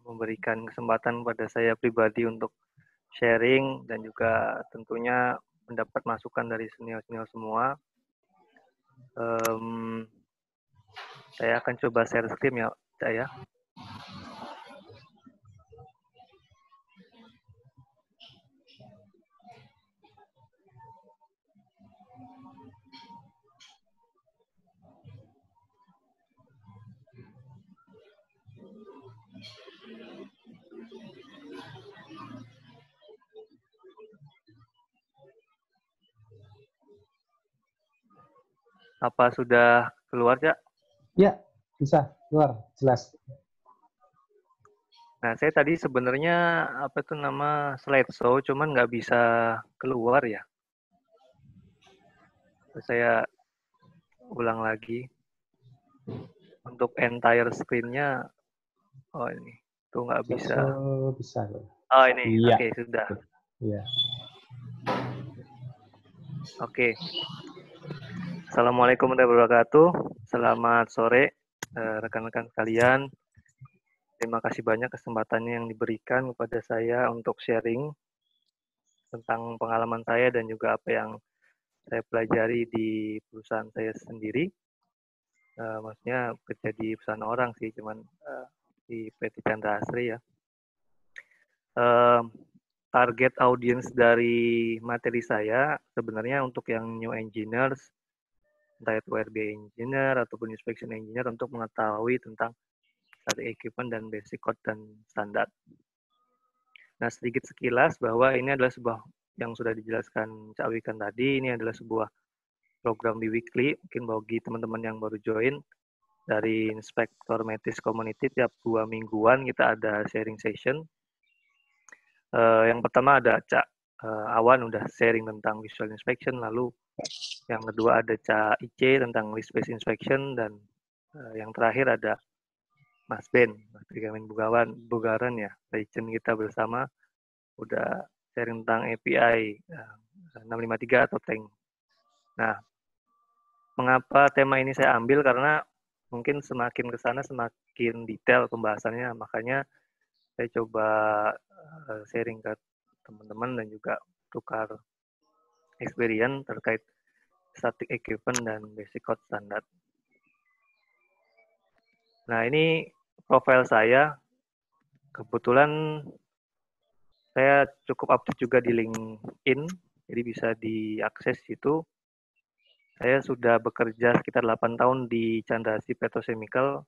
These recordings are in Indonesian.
memberikan kesempatan pada saya pribadi untuk sharing dan juga tentunya mendapat masukan dari senior-senior semua. Saya akan coba share screen ya, Cak ya. Apa sudah keluar, Cak? Ya, bisa keluar, jelas. Nah, saya tadi sebenarnya apa itu nama slideshow, cuman nggak bisa keluar ya. Saya ulang lagi. Untuk entire screen-nya, oh ini, tuh nggak bisa. Bisa. Oh ini, Iya. oke, sudah. Iya. Oke. Assalamualaikum warahmatullahi wabarakatuh. Selamat sore, rekan-rekan sekalian. Terima kasih banyak kesempatannya yang diberikan kepada saya untuk sharing tentang pengalaman saya dan juga apa yang saya pelajari di perusahaan saya sendiri. Maksudnya kerja di perusahaan orang sih, cuman di PT Chandra Asri ya. Target audiens dari materi saya sebenarnya untuk yang new engineers, entah itu RBA engineer ataupun inspection engineer untuk mengetahui tentang static equipment dan basic code dan standar. Nah, sedikit sekilas bahwa ini adalah sebuah yang sudah dijelaskan Cak Wikan tadi, ini adalah sebuah program di weekly, mungkin bagi teman-teman yang baru join, dari Inspektor Metis Community tiap 2 mingguan kita ada sharing session. Yang pertama ada Cak Awan udah sharing tentang visual inspection, lalu yang kedua ada Cak Ice tentang list based inspection, dan yang terakhir ada Mas Ben, Mas Benjamin Bugaran ya, legend kita bersama, udah sharing tentang API 653 atau Tank. Nah, mengapa tema ini saya ambil? Karena mungkin semakin ke sana semakin detail pembahasannya, makanya saya coba sharing ke teman-teman dan juga tukar experience terkait static equipment dan basic code standar. Nah, ini profil saya. Kebetulan saya cukup update juga di LinkedIn, jadi bisa diakses itu. Saya sudah bekerja sekitar 8 tahun di Chandra Asri Petrochemical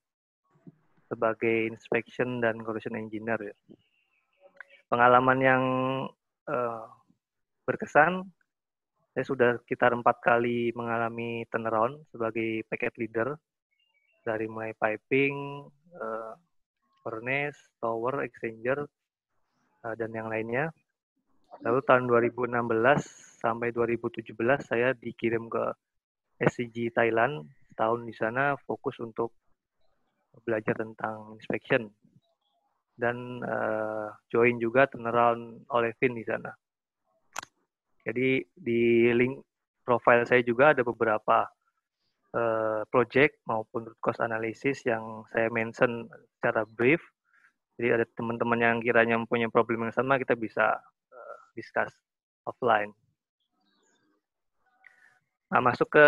sebagai inspection dan corrosion engineer. Ya. Pengalaman yang berkesan, saya sudah sekitar 4 kali mengalami turnaround sebagai packet leader, dari mulai piping, furnace, tower, exchanger, dan yang lainnya. Lalu tahun 2016 sampai 2017 saya dikirim ke SCG Thailand, tahun di sana fokus untuk belajar tentang inspection dan join juga turnaround olefin di sana. Jadi di link profile saya juga ada beberapa project maupun root cause analysis yang saya mention secara brief. Jadi ada teman-teman yang kiranya mempunyai problem yang sama, kita bisa discuss offline. Nah, masuk ke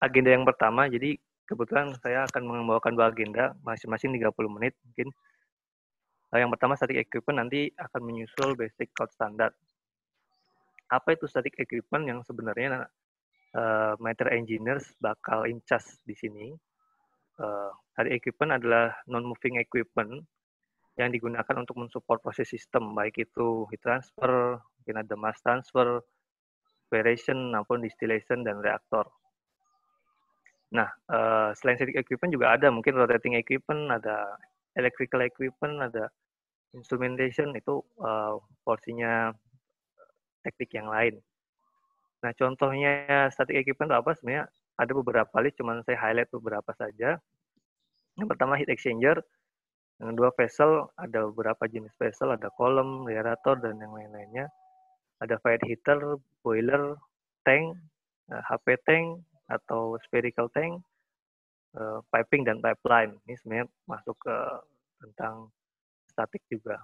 agenda yang pertama. Jadi kebetulan saya akan membawakan 2 agenda, masing-masing 30 menit mungkin. Yang pertama static equipment, nanti akan menyusul basic code standard. Apa itu static equipment yang sebenarnya material engineers bakal in charge di sini. Static equipment adalah non-moving equipment yang digunakan untuk mensupport proses sistem, baik itu heat transfer, mungkin ada mass transfer, aeration, maupun distillation, dan reaktor. Nah, selain static equipment juga ada mungkin rotating equipment, ada electrical equipment, ada instrumentation, itu porsinya teknik yang lain. Nah, contohnya static equipment itu apa? Sebenarnya ada beberapa list, cuman saya highlight beberapa saja. Yang pertama heat exchanger, yang kedua vessel, ada beberapa jenis vessel, ada kolom, radiator, dan yang lain-lainnya. Ada fire heater, boiler, tank, HP tank, atau spherical tank, piping, dan pipeline. Ini sebenarnya masuk ke tentang statik juga.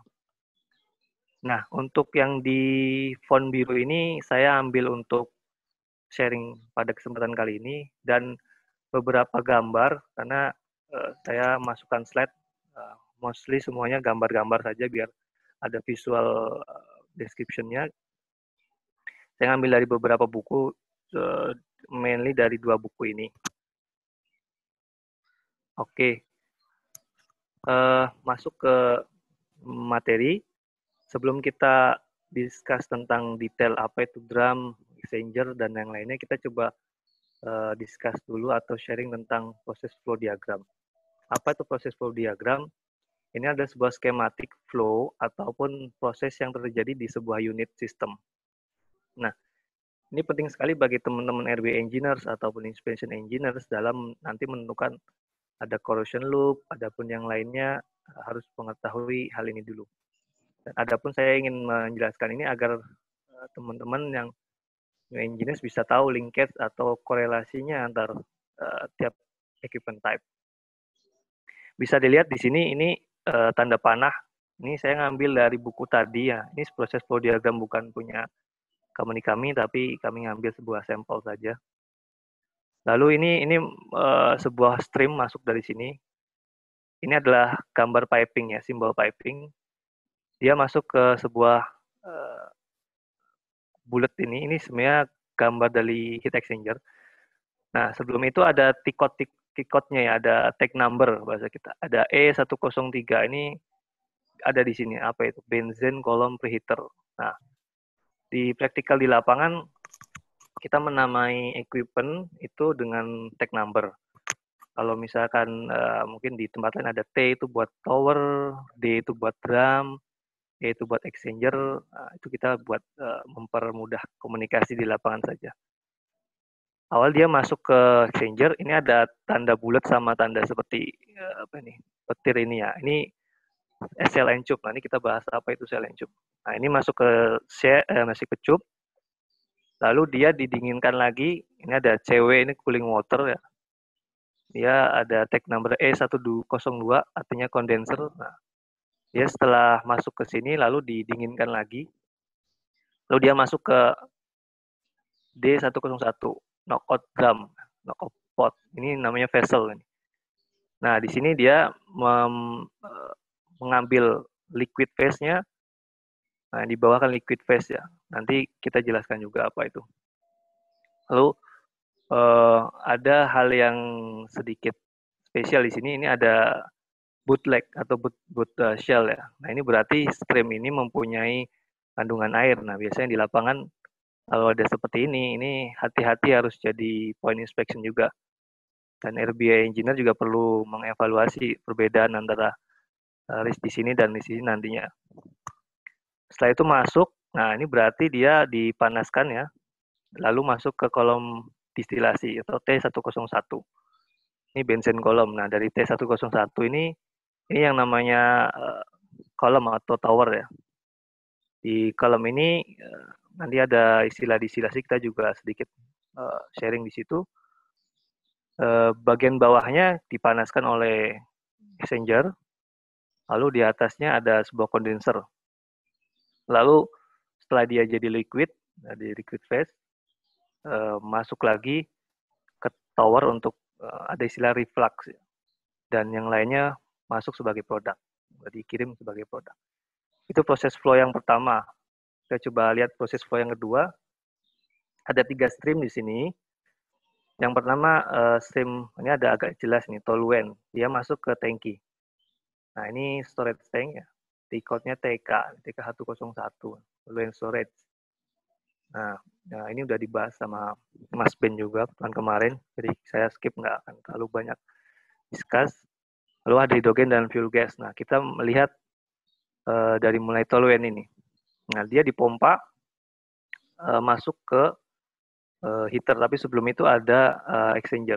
Nah, untuk yang di font biru ini saya ambil untuk sharing pada kesempatan kali ini dan beberapa gambar karena saya masukkan slide mostly semuanya gambar-gambar saja biar ada visual description-nya. Saya ambil dari beberapa buku, mainly dari 2 buku ini. Oke, masuk ke materi. Sebelum kita discuss tentang detail apa itu drum, exchanger, dan yang lainnya, kita coba discuss dulu atau sharing tentang proses flow diagram. Apa itu proses flow diagram? Ini adalah sebuah skematik flow ataupun proses yang terjadi di sebuah unit sistem. Nah, ini penting sekali bagi teman-teman RB engineers ataupun inspection engineers dalam nanti menentukan ada corrosion loop, adapun yang lainnya harus mengetahui hal ini dulu. Dan adapun saya ingin menjelaskan ini agar teman-teman yang engineers bisa tahu linkage atau korelasinya antar tiap equipment type. Bisa dilihat di sini ini tanda panah. Ini saya ngambil dari buku tadi ya. Ini proses flow diagram bukan punya kami, tapi kami ngambil sebuah sampel saja. Lalu ini sebuah stream masuk dari sini. Ini adalah gambar piping ya, simbol piping. Dia masuk ke sebuah bullet ini. Ini sebenarnya gambar dari heat exchanger. Nah, sebelum itu ada tikotnya ya, ada tag number bahasa kita. Ada E103 ini ada di sini. Apa itu? Benzene column preheater. Nah, di praktikal di lapangan kita menamai equipment itu dengan tag number. Kalau misalkan mungkin di tempat lain ada T itu buat tower, D itu buat drum, E itu buat exchanger, itu kita buat mempermudah komunikasi di lapangan saja. Awal dia masuk ke exchanger, ini ada tanda bulat sama tanda seperti apa nih, petir ini ya. Ini cell and tube. Nah, ini kita bahas apa itu cell and tube. Nah, ini masuk ke masih ke tube. Lalu dia didinginkan lagi. Ini ada CW, ini cooling water ya. Dia ada tag number E102, artinya condenser. Nah, dia setelah masuk ke sini lalu didinginkan lagi. Lalu dia masuk ke D101, knockout drum, knockout pot. Ini namanya vessel. Nah, di sini dia mengambil liquid phase-nya. Nah, di bawah kan liquid phase ya. Nanti kita jelaskan juga apa itu. Lalu ada hal yang sedikit spesial di sini. Ini ada bootleg atau boot shell ya. Nah, ini berarti stream ini mempunyai kandungan air. Nah, biasanya di lapangan kalau ada seperti ini hati-hati harus jadi point inspection juga. Dan RBI engineer juga perlu mengevaluasi perbedaan antara risk di sini dan di sini nantinya. Setelah itu masuk, nah ini berarti dia dipanaskan ya, lalu masuk ke kolom distilasi atau T101. Ini bensin kolom. Nah, dari T101 ini yang namanya kolom atau tower ya. Di kolom ini nanti ada istilah distilasi, kita juga sedikit sharing di situ. Bagian bawahnya dipanaskan oleh exchanger, lalu di atasnya ada sebuah kondenser. Lalu setelah dia jadi liquid, di liquid phase, masuk lagi ke tower untuk ada istilah reflux ya. Dan yang lainnya masuk sebagai produk, dikirim sebagai produk. Itu proses flow yang pertama. Kita coba lihat proses flow yang kedua. Ada 3 stream di sini. Yang pertama stream ini ada agak jelas nih, toluen. Dia masuk ke tangki. Nah, ini storage tank ya. T-code-nya TK101, toluen storage. Nah, ini udah dibahas sama Mas Ben juga tahun kemarin, jadi saya skip, nggak akan terlalu banyak discuss. Lalu ada hidrogen dan fuel gas. Nah, kita melihat dari mulai toluen ini. Nah, dia dipompa masuk ke heater, tapi sebelum itu ada exchanger.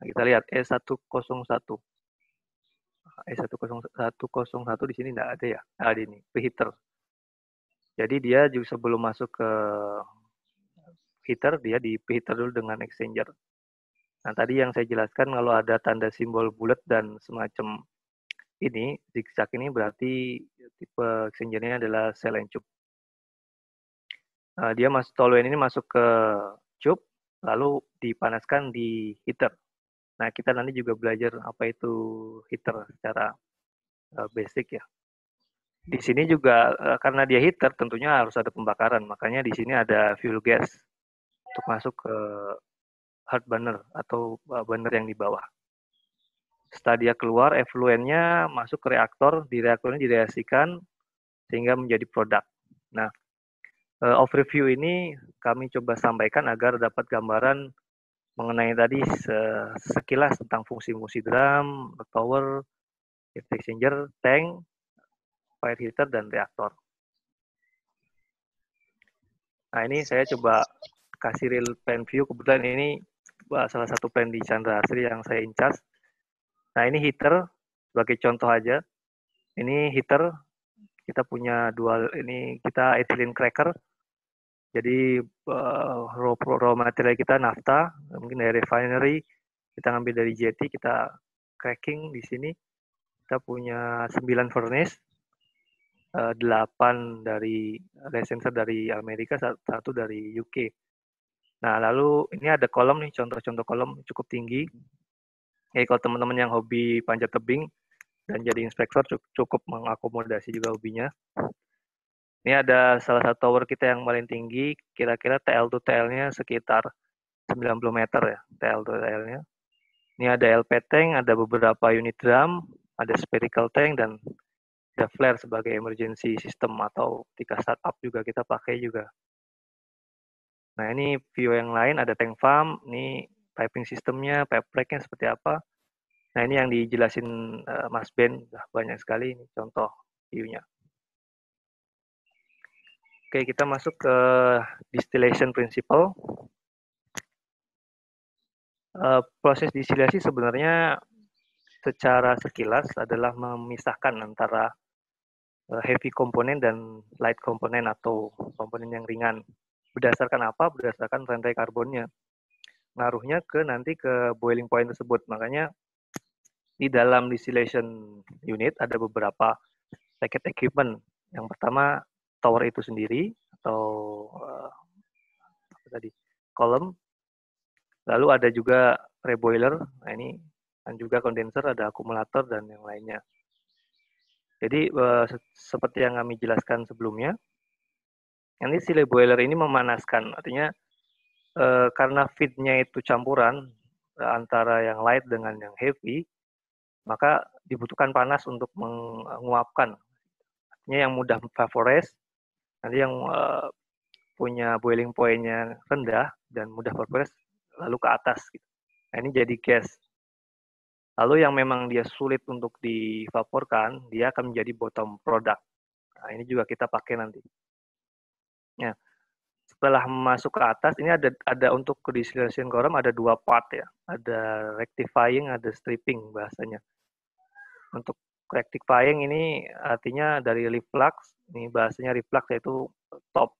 Nah, kita lihat E101. E101 di sini nggak ada ya. Nah, ada ini, preheater. Jadi dia juga sebelum masuk ke heater, dia di preheater dulu dengan exchanger. Nah, tadi yang saya jelaskan kalau ada tanda simbol bulat dan semacam ini, zigzag ini berarti tipe exchanger-nya adalah cell and tube. Dia toluene ini masuk ke tube, lalu dipanaskan di heater. Nah, kita nanti juga belajar apa itu heater secara basic ya. Di sini juga karena dia heater tentunya harus ada pembakaran, makanya di sini ada fuel gas untuk masuk ke hard burner atau burner yang di bawah. Setelah dia keluar, efluennya masuk ke reaktor, di reaktornya direaksikan sehingga menjadi produk. Nah, overview ini kami coba sampaikan agar dapat gambaran mengenai tadi sekilas tentang fungsi-fungsi drum, tower, heat exchanger, tank, fire heater, dan reaktor. Nah, ini saya coba kasih real plan view. Kebetulan ini salah satu plan di Chandra Asri yang saya incas. Nah, ini heater sebagai contoh aja. Ini heater, kita punya dual, ini kita ethylene cracker. Jadi raw material kita nafta, mungkin dari refinery, kita ngambil dari jetty, kita cracking di sini. Kita punya 9 furnace, 8 dari licenser dari Amerika, 1 dari UK. Nah, lalu ini ada kolom nih, contoh-contoh kolom cukup tinggi. Jadi kalau teman-teman yang hobi panjat tebing dan jadi inspektor cukup mengakomodasi juga hobinya. Ini ada salah satu tower kita yang paling tinggi, kira-kira TL to TL-nya sekitar 90 meter ya, TL to TL-nya. Ini ada LP tank, ada beberapa unit drum, ada spherical tank, dan ada flare sebagai emergency system atau ketika startup juga kita pakai juga. Nah, ini view yang lain, ada tank farm, ini piping sistemnya, pipe rack-nya seperti apa. Nah, ini yang dijelasin Mas Ben, banyak sekali ini contoh view-nya. Oke, kita masuk ke distillation principle. Proses distilasi sebenarnya secara sekilas adalah memisahkan antara heavy komponen dan light komponen atau komponen yang ringan. Berdasarkan apa? Berdasarkan rantai karbonnya. Ngaruhnya nanti ke boiling point tersebut. Makanya di dalam distillation unit ada beberapa packet equipment. Yang pertama tower itu sendiri atau apa tadi, column. Lalu ada juga reboiler. Nah, ini dan juga kondenser, ada akumulator dan yang lainnya. Jadi seperti yang kami jelaskan sebelumnya, nanti si reboiler ini memanaskan, artinya karena feed-nya itu campuran antara yang light dengan yang heavy, maka dibutuhkan panas untuk menguapkan. Artinya yang mudah vaporize, nanti yang punya boiling point-nya rendah dan mudah vaporize lalu ke atas. Gitu. Nah, ini jadi gas. Lalu yang memang dia sulit untuk divaporkan, dia akan menjadi bottom product. Nah, ini juga kita pakai nanti. Ya, setelah masuk ke atas, ini ada untuk distillation garam ada 2 part ya. Ada rectifying, ada stripping bahasanya. Untuk rectifying ini artinya dari reflux, ini bahasanya reflux yaitu top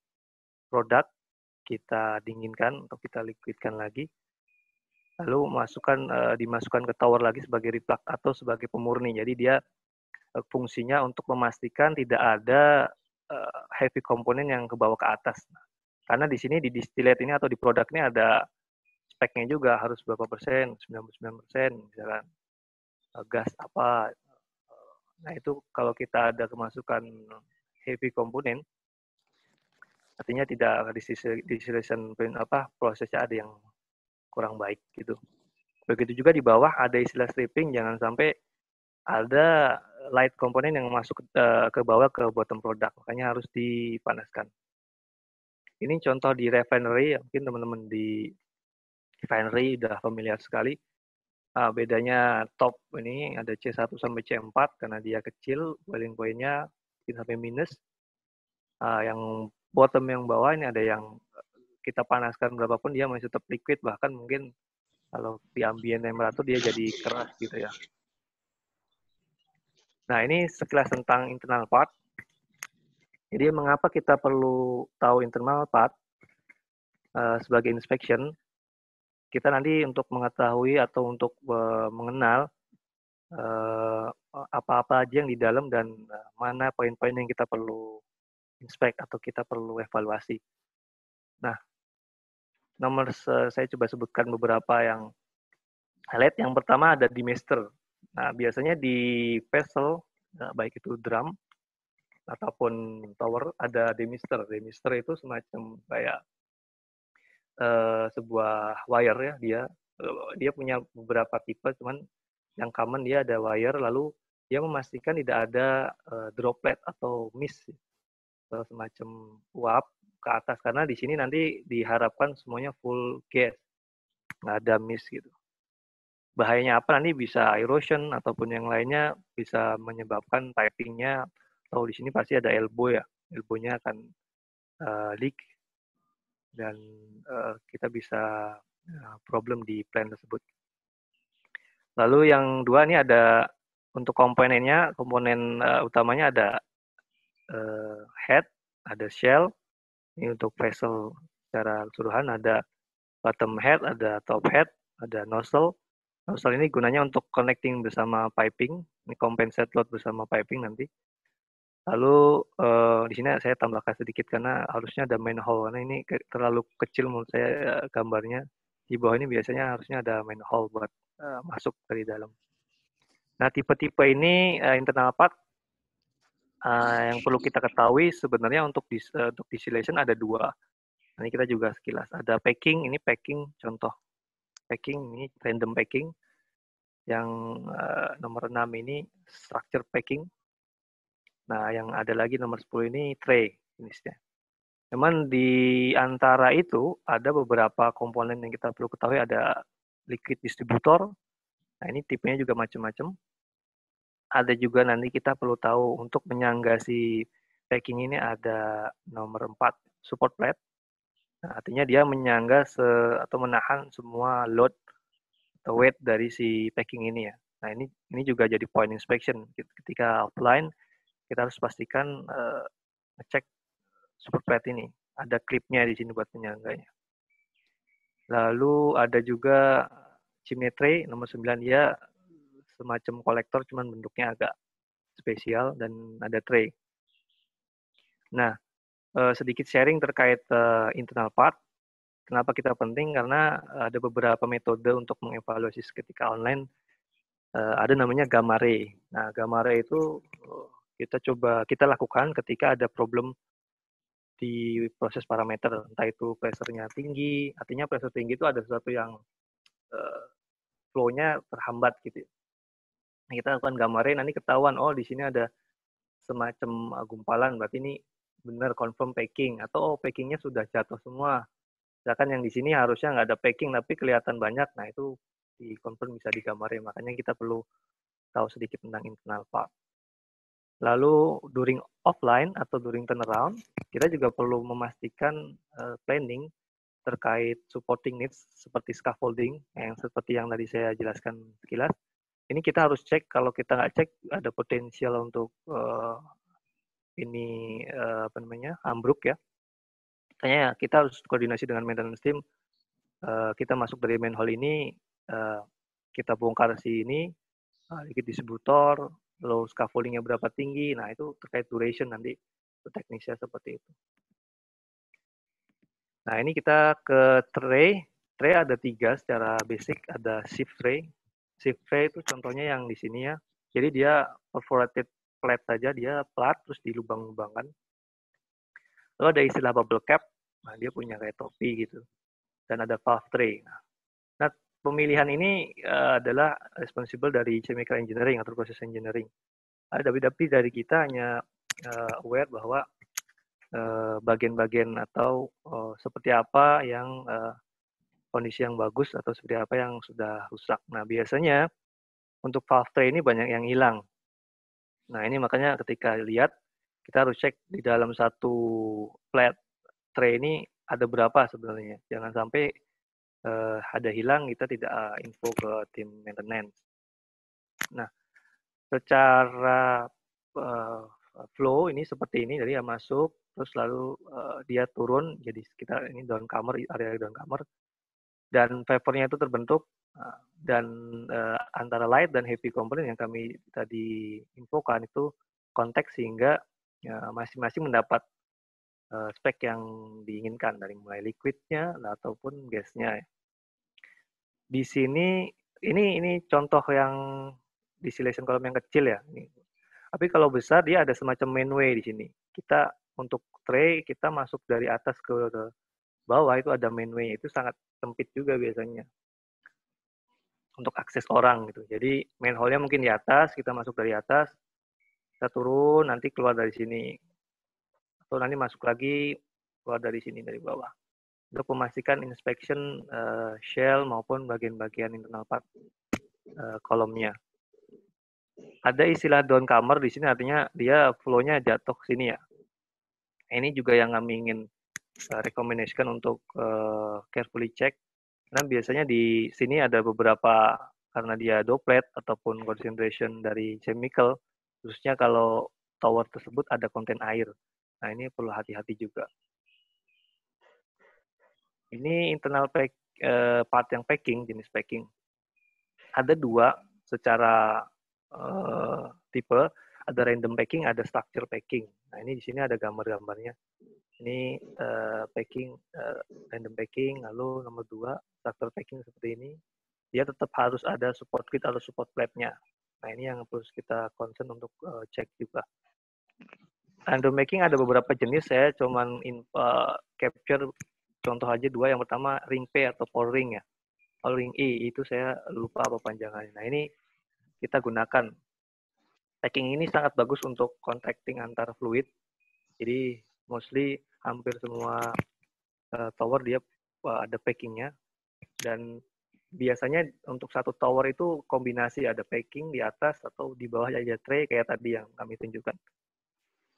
product, kita dinginkan atau kita liquidkan lagi. Lalu dimasukkan ke tower lagi sebagai reflux atau sebagai pemurni. Jadi dia fungsinya untuk memastikan tidak ada heavy komponen yang ke bawah ke atas. Karena di sini di distillate ini atau di produk ini ada speknya juga, harus berapa persen, 99% misalkan gas apa. Nah, itu kalau kita ada kemasukan heavy komponen, artinya tidak distillation prosesnya ada yang kurang baik gitu. Begitu juga di bawah ada istilah stripping, jangan sampai ada light komponen yang masuk ke bawah ke bottom product, makanya harus dipanaskan. Ini contoh di refinery, mungkin teman-teman di refinery udah familiar sekali. Bedanya top ini ada C1 sampai C4 karena dia kecil, boiling point-nya sampai minus. Yang bottom yang bawah ini ada yang kita panaskan berapapun dia masih tetap liquid, bahkan mungkin kalau di ambient temperatur dia jadi keras gitu ya. Nah, ini sekilas tentang internal part. Jadi mengapa kita perlu tahu internal part sebagai inspection? Kita nanti untuk mengetahui atau untuk mengenal apa-apa aja yang di dalam dan mana poin-poin yang kita perlu inspect atau kita perlu evaluasi. Nah, saya coba sebutkan beberapa yang highlight. Yang pertama ada demister. Nah, biasanya di vessel, baik itu drum ataupun tower, ada demister. Demister itu semacam kayak sebuah wire ya. Dia punya beberapa tipe, cuman yang common dia ada wire, lalu dia memastikan tidak ada droplet atau mist, semacam uap ke atas, karena di sini nanti diharapkan semuanya full gas, nggak ada mist gitu. Bahayanya apa, nanti bisa erosion ataupun yang lainnya, bisa menyebabkan pipingnya, atau di sini pasti ada elbow ya, elbownya akan leak dan kita bisa problem di plan tersebut. Lalu yang dua ini ada untuk komponen utamanya ada head, ada shell. Ini untuk vessel secara keseluruhan, ada bottom head, ada top head, ada nozzle. Nozzle ini gunanya untuk connecting bersama piping, ini compensate load bersama piping nanti. Lalu di sini saya tambahkan sedikit karena harusnya ada manhole, karena ini terlalu kecil menurut saya gambarnya. Di bawah ini biasanya harusnya ada manhole buat masuk dari dalam. Nah, tipe-tipe ini internal part yang perlu kita ketahui sebenarnya untuk distillation ada dua. Ini kita juga sekilas. Ada packing, ini packing contoh. Packing ini random packing. Yang nomor 6 ini structure packing. Nah, yang ada lagi nomor 10 ini tray jenisnya. Memang di antara itu ada beberapa komponen yang kita perlu ketahui, ada liquid distributor. Nah, ini tipenya juga macam-macam. Ada juga nanti kita perlu tahu untuk menyangga si packing ini ada nomor 4 support plate. Nah, artinya dia menyangga atau menahan semua load atau weight dari si packing ini ya. Nah, ini juga jadi point inspection. Ketika offline, kita harus pastikan ngecek support plate ini. Ada clipnya di sini buat penyangganya. Lalu ada juga chimney tray nomor 9, dia semacam kolektor, cuman bentuknya agak spesial dan ada tray. Nah, sedikit sharing terkait internal part. Kenapa kita penting? Karena ada beberapa metode untuk mengevaluasi ketika online. Ada namanya gamma ray. Nah, gamma ray itu kita lakukan ketika ada problem di proses parameter, entah itu pressure-nya tinggi. Artinya pressure tinggi itu ada sesuatu yang flow-nya terhambat gitu. Nah, kita lakukan gamma ray, nanti ketahuan, oh di sini ada semacam gumpalan, berarti ini benar confirm packing, atau packingnya sudah jatuh semua. Misalkan yang di sini harusnya nggak ada packing tapi kelihatan banyak, nah itu di confirm bisa digambar ya. Makanya kita perlu tahu sedikit tentang internal part. Lalu during offline atau during turnaround, kita juga perlu memastikan planning terkait supporting needs seperti scaffolding, yang seperti yang tadi saya jelaskan sekilas. Ini kita harus cek, kalau kita nggak cek ada potensial untuk ambruk ya. Makanya kita harus koordinasi dengan maintenance team. Kita masuk dari manhole ini, kita bongkar ini, liquid distributor, lalu scaffoldingnya berapa tinggi. Nah, itu terkait duration nanti teknisnya seperti itu. Nah, ini kita ke tray. Tray ada 3 secara basic, ada shift tray. Shift tray itu contohnya yang di sini ya. Jadi dia perforated plate saja, dia plat terus dilubang-lubangkan. Lalu ada istilah bubble cap. Nah, dia punya kayak topi gitu. Dan ada valve tray. Nah, pemilihan ini adalah responsible dari chemical engineering atau process engineering. Tapi dari kita hanya aware bahwa bagian-bagian atau seperti apa yang kondisi yang bagus atau seperti apa yang sudah rusak. Nah, biasanya untuk valve tray ini banyak yang hilang. Nah, ini makanya ketika lihat, kita harus cek di dalam satu flat tray ini ada berapa sebenarnya. Jangan sampai ada hilang, kita tidak info ke tim maintenance. Nah, secara flow ini seperti ini, jadi masuk, terus lalu dia turun, jadi sekitar ini downcomer, area downcomer, dan vapornya itu terbentuk Dan antara light dan heavy component yang kami tadi infokan itu konteks sehingga masing-masing mendapat spek yang diinginkan dari mulai liquidnya ataupun gasnya. Di sini ini contoh yang distillation column yang kecil ya. Tapi kalau besar dia ada semacam mainway di sini. Kita untuk tray kita masuk dari atas ke bawah itu ada mainway, itu sangat sempit juga biasanya untuk akses orang gitu. Jadi main hall-nya mungkin di atas, kita masuk dari atas, kita turun nanti keluar dari sini. Atau nanti masuk lagi keluar dari sini dari bawah. Untuk memastikan inspection shell maupun bagian-bagian internal part kolomnya. Ada istilah downcomer di sini artinya dia flow-nya jatuh ke sini ya. Ini juga yang kami ingin rekomendasikan untuk carefully check. Karena biasanya di sini ada beberapa, karena dia droplet ataupun concentration dari chemical, khususnya kalau tower tersebut ada konten air. Nah ini perlu hati-hati juga. Ini internal part yang packing, jenis packing. Ada dua secara tipe, ada random packing, ada structure packing. Nah ini di sini ada gambar-gambarnya. Ini packing, random packing, lalu nomor 2, structure packing seperti ini. Dia tetap harus ada support kit atau support plate-nya. Nah ini yang harus kita concern untuk cek juga. Random packing ada beberapa jenis, saya cuman capture contoh aja 2. Yang pertama ring P atau pour ring ya. Kalau ring E itu saya lupa apa panjangannya. Nah ini kita gunakan. Packing ini sangat bagus untuk contracting antar fluid. Jadi mostly hampir semua tower dia ada packingnya. Dan biasanya untuk satu tower itu kombinasi ada packing di atas atau di bawah aja tray kayak tadi yang kami tunjukkan.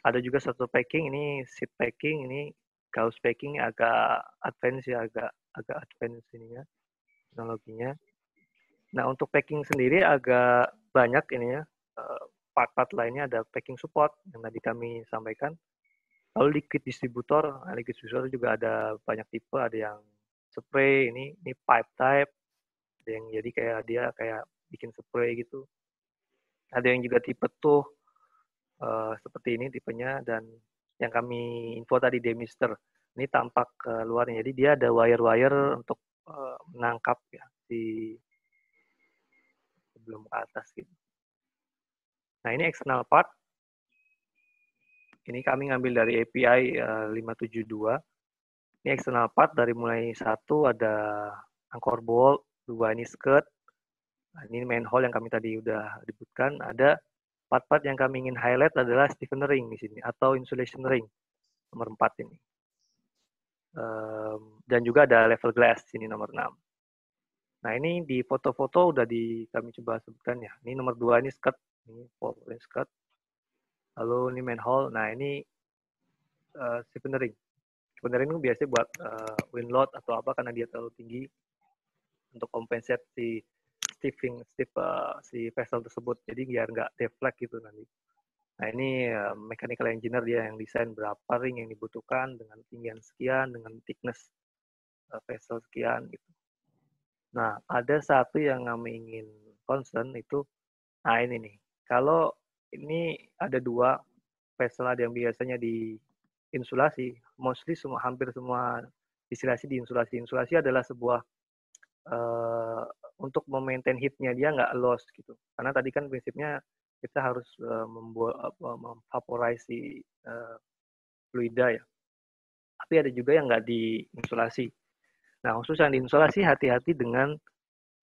Ada juga satu packing, ini seat packing, ini gauss packing agak advance ya, agak advance ininya teknologinya. Nah untuk packing sendiri agak banyak ininya, part-part lainnya ada packing support yang tadi kami sampaikan. Lalu liquid distributor juga ada banyak tipe, ada yang spray, ini pipe type, ada yang jadi kayak dia kayak bikin spray gitu. Ada yang juga tipe tuh seperti ini tipenya, dan yang kami info tadi demister. Ini tampak luarnya, jadi dia ada wire-wire untuk menangkap ya di sebelum ke atas gitu. Nah ini external part. Ini kami ngambil dari API 572. Ini external part dari mulai 1 ada anchor bolt, 2 ini skirt. Nah, ini main hole yang kami tadi udah sebutkan. Ada part-part yang kami ingin highlight adalah stiffener ring di sini atau insulation ring nomor 4 ini. Dan juga ada level glass sini nomor 6. Nah ini di foto-foto udah kami coba sebutkan ya. Ini nomor 2 ini skirt, ini skirt. Lalu ini main hole. Nah ini stiffener ring. Stiffener ring itu biasanya buat wind load atau apa karena dia terlalu tinggi untuk kompensasi si vessel tersebut. Jadi biar nggak deflect gitu nanti. Nah ini mechanical engineer dia yang desain berapa ring yang dibutuhkan dengan tinggian sekian, dengan thickness vessel sekian gitu. Nah ada satu yang kami ingin concern itu, nah ini nih. Kalau ini ada 2 vessel, ada yang biasanya di insulasi, mostly hampir semua distilasi di insulasi. Insulasi adalah sebuah untuk memaintain heat-nya dia nggak loss gitu. Karena tadi kan prinsipnya kita harus memvaporize si fluida ya. Tapi ada juga yang nggak diinsulasi. Nah khusus yang diinsulasi hati-hati dengan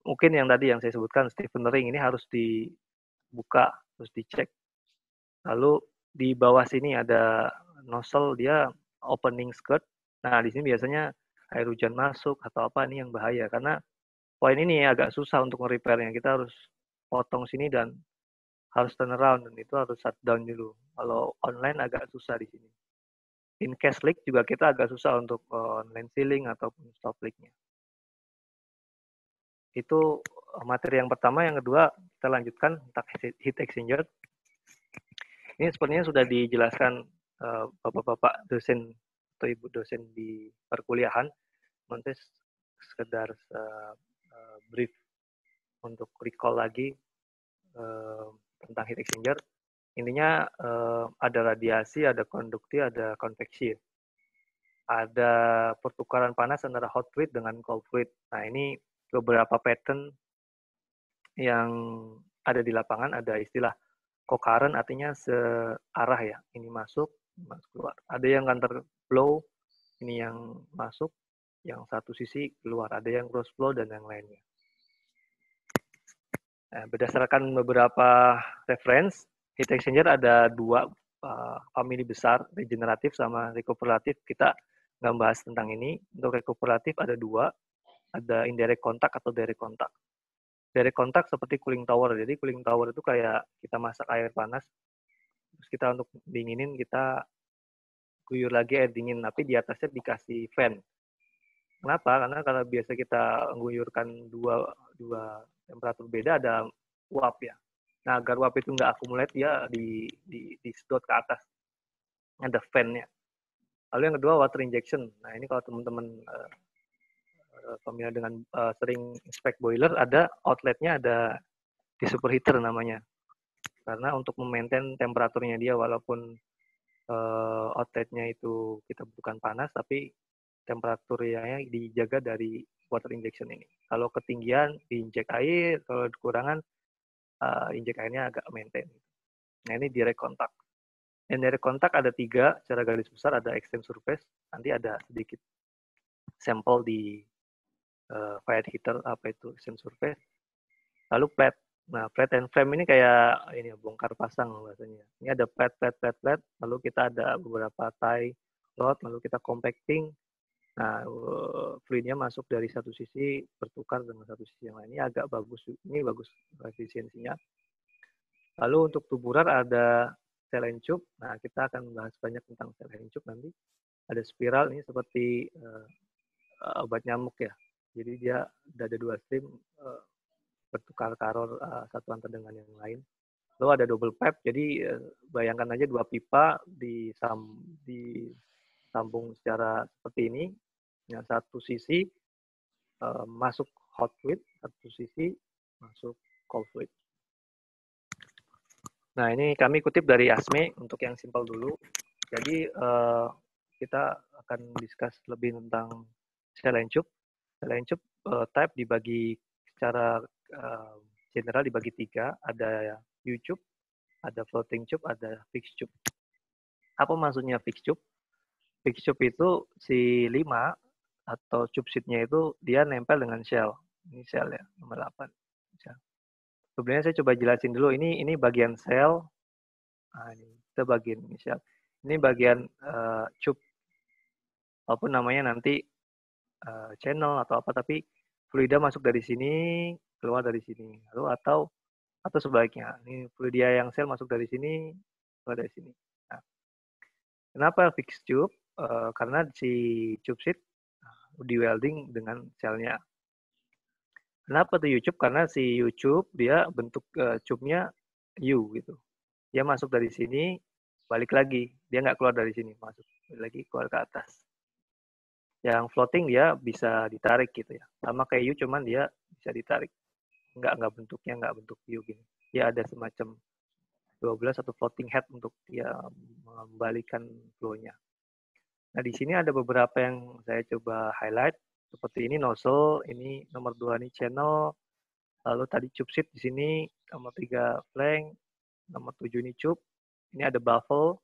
mungkin yang tadi yang saya sebutkan stiffener ring ini harus dibuka, harus dicek. Lalu di bawah sini ada nozzle, dia opening skirt. Nah di sini biasanya air hujan masuk atau apa, ini yang bahaya karena poin ini agak susah untuk nge-repairnya. Kita harus potong sini dan harus turn around, dan itu harus shutdown dulu. Kalau online agak susah di sini. In case leak juga kita agak susah untuk online sealing ataupun stop leak-nya. Itu materi yang pertama. Yang kedua kita lanjutkan tentang heat exchanger. Ini sepertinya sudah dijelaskan bapak-bapak dosen atau ibu dosen di perkuliahan. Nanti sekedar brief untuk recall lagi tentang heat exchanger. Intinya ada radiasi, ada konduktif, ada konveksi. Ada pertukaran panas antara hot fluid dengan cold fluid. Nah, ini beberapa pattern yang ada di lapangan. Ada istilah co-current, artinya searah ya. Ini masuk keluar. Ada yang counter flow, ini yang masuk, yang satu sisi keluar. Ada yang cross flow dan yang lainnya. Nah, berdasarkan beberapa reference, heat exchanger ada dua family besar, regeneratif sama recuperatif. Kita nggak bahas tentang ini. Untuk recuperatif ada dua, ada indirect contact atau direct contact. Direct contact seperti cooling tower. Jadi cooling tower itu kayak kita masak air panas, terus kita untuk dinginin kita guyur lagi air dingin, tapi di atasnya dikasih fan. Kenapa? Karena kalau biasa kita guyurkan dua temperatur beda, ada uap ya. Nah, agar uap itu nggak akumulat, dia disedot ke atas. Ada fan-nya. Lalu yang kedua, water injection. Nah, ini kalau teman-teman familiar dengan sering inspect boiler, ada outletnya, ada di superheater namanya. Karena untuk memaintain temperaturnya dia, walaupun outletnya itu kita butuhkan panas, tapi temperaturnya dijaga dari water injection ini. Kalau ketinggian, diinjek air. Kalau kekurangan, injek airnya agak maintain. Nah, ini direct contact. Dan direct contact ada 3, secara garis besar ada extreme surface, nanti ada sedikit sampel di fired heater, apa itu extreme surface. Lalu plate. Nah, plate and frame ini kayak ini bongkar pasang bahasanya. Ini ada plate, lalu kita ada beberapa tie rod, lalu kita compacting. Nah, fluidnya masuk dari satu sisi, bertukar dengan satu sisi yang lain. Ini agak bagus, ini bagus efisiensinya. Lalu untuk tubular ada cell and tube. Nah, kita akan membahas banyak tentang cell and tube nanti. Ada spiral, ini seperti obat nyamuk ya. Jadi dia ada 2 stream, bertukar karor satu antar dengan yang lain. Lalu ada double pipe, jadi bayangkan aja 2 pipa disambung secara seperti ini. Yang satu sisi masuk hot fluid, satu sisi masuk cold fluid. Nah, ini kami kutip dari ASME untuk yang simpel dulu. Jadi kita akan discuss lebih tentang cell and tube. Cell and tube type dibagi secara general dibagi 3, ada U-tube, ada floating tube, ada fixed tube. Apa maksudnya fixed tube? Fixed tube itu si 5 atau tube seatnya itu dia nempel dengan shell. Ini shell ya, nomor 8. Shell. Sebenarnya saya coba jelasin dulu, ini bagian shell. Nah, ini kita bagian shell. Ini bagian tube. Walaupun namanya nanti channel atau apa, tapi fluida masuk dari sini, keluar dari sini. Lalu atau sebaliknya. Ini fluida yang shell masuk dari sini, keluar dari sini. Nah, kenapa fixed tube? Karena si tube seat di welding dengan shell-nya. Kenapa tuh U-tube? Karena si U-tube dia bentuk tube-nya U gitu. Dia masuk dari sini, balik lagi. Dia nggak keluar dari sini, masuk lagi keluar ke atas. Yang floating dia bisa ditarik gitu ya. Sama kayak U, cuman dia bisa ditarik. Nggak bentuknya nggak bentuk U gini. Dia ada semacam 12 atau floating head untuk dia membalikan flow-nya. Nah, di sini ada beberapa yang saya coba highlight. Seperti ini nozzle, ini nomor 2 ini channel, lalu tadi tube seat di sini, nomor 3 flank, nomor 7 ini tube, ini ada baffle,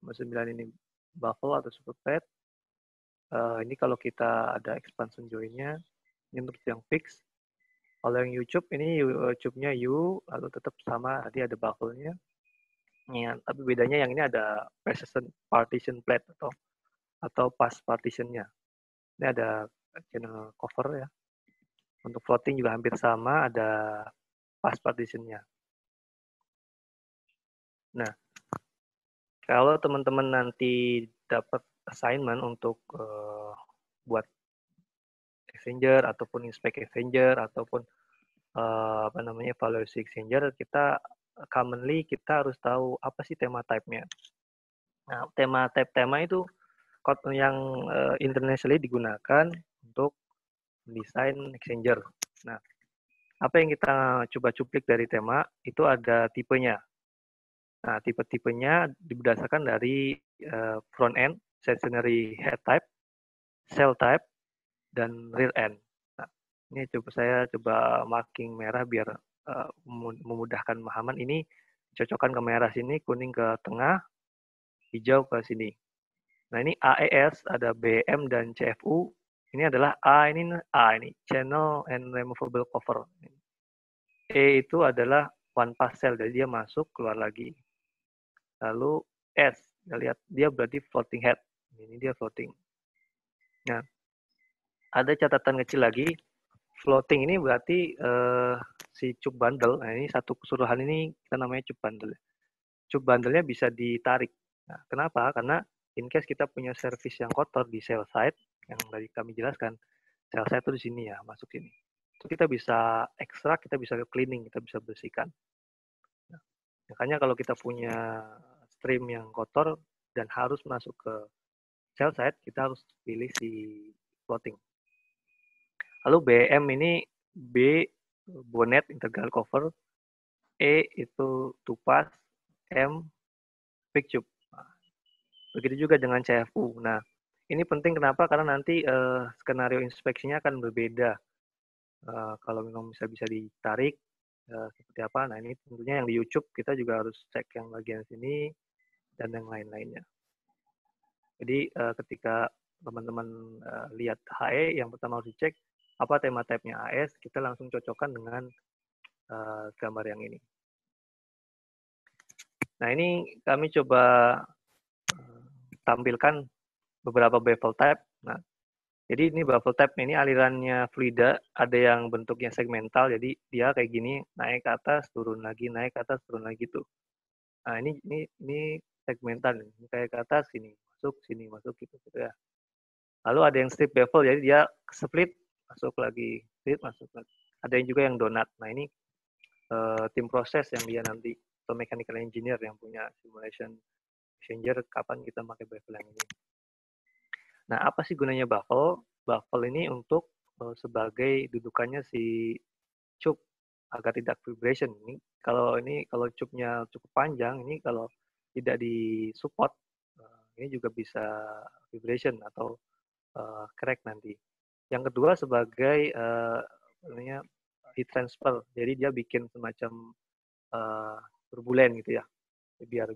nomor 9 ini baffle atau super pad. Ini kalau kita ada expansion joint-nya, ini untuk yang fix. Kalau yang U-tube, ini tube-nya U, lalu tetap sama, tadi ada baffle-nya. Ya, tapi bedanya yang ini ada precision partition plate atau pass partition-nya. Ini ada channel cover ya. Untuk floating juga hampir sama, ada pass partition-nya. Nah, kalau teman-teman nanti dapat assignment untuk buat exchanger ataupun inspect exchanger ataupun evaluasi exchanger, kita commonly kita harus tahu apa sih tema type-nya. Nah, tema itu yang internationally digunakan untuk mendesain exchanger. Nah, apa yang kita coba cuplik dari tema itu ada tipenya. Nah, tipe-tipenya berdasarkan dari front end, stationary head type, cell type, dan rear end. Nah, ini saya coba marking merah biar memudahkan pemahaman. Ini cocokkan ke merah sini, kuning ke tengah, hijau ke sini. Nah, ini AES, ada BM dan CFU. Ini adalah ini channel and removable cover. E itu adalah one pass cell, jadi dia masuk keluar lagi. Lalu S, kita lihat dia berarti floating head. Ini dia floating. Nah, ada catatan kecil lagi. Floating ini berarti si cup bundle. Nah, ini satu keseluruhan ini kita namanya cup bundle. Cup bundle-nya bisa ditarik. Nah, kenapa? Karena in case kita punya service yang kotor di cell side, yang tadi kami jelaskan, cell side itu di sini ya, masuk sini. Itu kita bisa ekstrak, kita bisa cleaning, kita bisa bersihkan. Nah, makanya kalau kita punya stream yang kotor dan harus masuk ke cell side, kita harus pilih si floating. Lalu BM ini B bonnet integral cover, E itu tupas, M pick tube. Begitu juga dengan CFU. Nah, ini penting kenapa? Karena nanti skenario inspeksinya akan berbeda. Kalau memang bisa ditarik, seperti apa. Nah, ini tentunya yang di YouTube kita juga harus cek yang bagian sini dan yang lain-lainnya. Jadi ketika teman-teman lihat HE, yang pertama harus dicek apa tema type-nya AS, kita langsung cocokkan dengan gambar yang ini. Nah, ini kami coba tampilkan beberapa bevel type. Nah, jadi ini bevel type ini alirannya fluida, ada yang bentuknya segmental, jadi dia kayak gini, naik ke atas, turun lagi, naik ke atas, turun lagi tuh. Nah, ini segmental, ini kayak ke atas, sini masuk gitu ya. Lalu ada yang strip bevel, jadi dia split, masuk lagi, split, masuk lagi. Ada yang juga yang donat. Nah, ini tim proses yang dia nanti, atau mechanical engineer yang punya simulation messenger, kapan kita pakai bevel yang ini. Nah, apa sih gunanya baffle? Baffle ini untuk sebagai dudukannya si cup agar tidak vibration. Kalau cupnya cukup panjang, ini kalau tidak disupport, ini juga bisa vibration atau crack nanti. Yang kedua sebagai heat transfer. Jadi dia bikin semacam turbulen gitu ya. Biar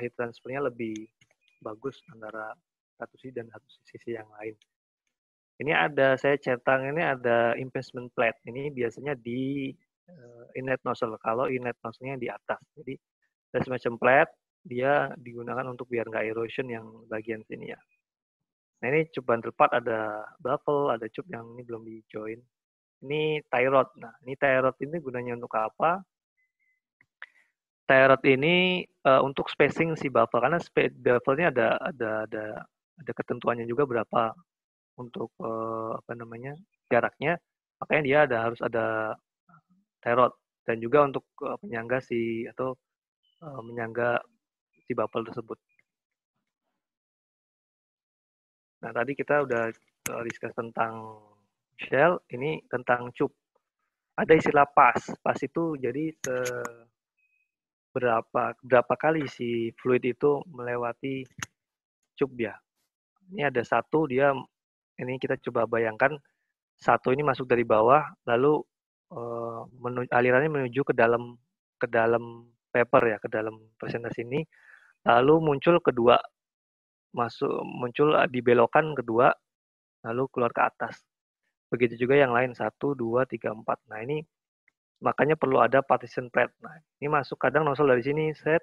heat transfernya lebih bagus antara satu sisi dan satu sisi yang lain. Ini saya centang ini ada investment plate. Ini biasanya di inlet nozzle. Kalau inlet nozzle-nya di atas. Jadi ada semacam plate, dia digunakan untuk biar nggak erosion yang bagian sini ya. Nah, ini cup bundle part ada baffle, ada cup yang ini belum di join. Ini tie rod. Nah, ini tie rod ini gunanya untuk apa? Tie rod ini untuk spacing si baffle, karena baffle-nya ada ketentuannya juga berapa untuk jaraknya, makanya dia harus ada tie rod, dan juga untuk penyangga menyangga si baffle tersebut. Nah, tadi kita udah discuss tentang shell, ini tentang cup. Ada istilah pas. Pas itu jadi berapa kali si fluid itu melewati cup ya. Ini ada satu, ini kita coba bayangkan, satu ini masuk dari bawah, lalu alirannya menuju ke dalam paper ya, ke dalam presentasi ini, lalu muncul kedua, muncul dibelokan kedua, lalu keluar ke atas. Begitu juga yang lain, 1, 2, 3, 4. Nah, ini makanya perlu ada partition plate. Nah, ini masuk kadang nozzle dari sini, set.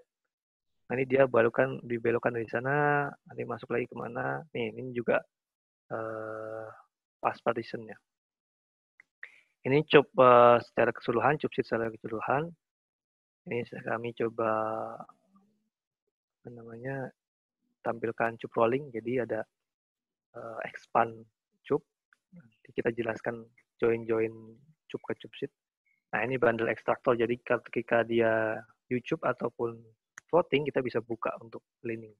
Nah, ini dia dibelokkan dari sana, nanti masuk lagi kemana. Nih, ini juga pas partitionnya. Ini cup secara keseluruhan, cup sheet secara keseluruhan. Ini kami coba tampilkan cup rolling. Jadi ada expand cup. Nanti kita jelaskan join cup ke cup sheet. Nah, ini bundle ekstraktor. Jadi ketika dia YouTube ataupun floating, kita bisa buka untuk cleaning.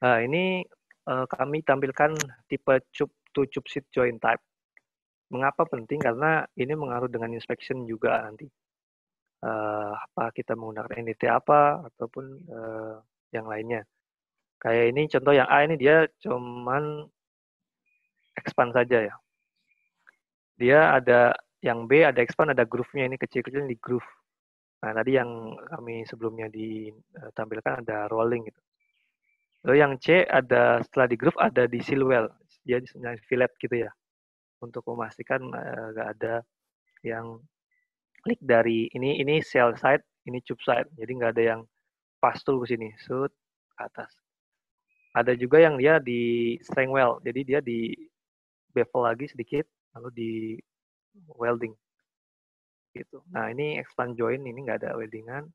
Nah, ini kami tampilkan tipe cup to cup sheet join type. Mengapa penting? Karena ini mengaruh dengan inspection juga nanti. Apa kita menggunakan NDT apa ataupun yang lainnya. Kayak ini contoh yang A ini dia cuman expand saja ya. Dia ada yang B ada expand ada groove-nya ini kecil-kecil di groove. Nah, tadi yang kami sebelumnya ditampilkan ada rolling gitu. Lalu yang C ada setelah di groove ada di seal well. Dia fillet gitu ya. Untuk memastikan nggak ada yang leak dari ini cell side, ini tube side. Jadi nggak ada yang pass through ke sini, shoot ke atas. Ada juga yang dia di strength weld, jadi dia di bevel lagi sedikit, lalu di welding gitu. Nah ini expand joint, ini nggak ada weldingan,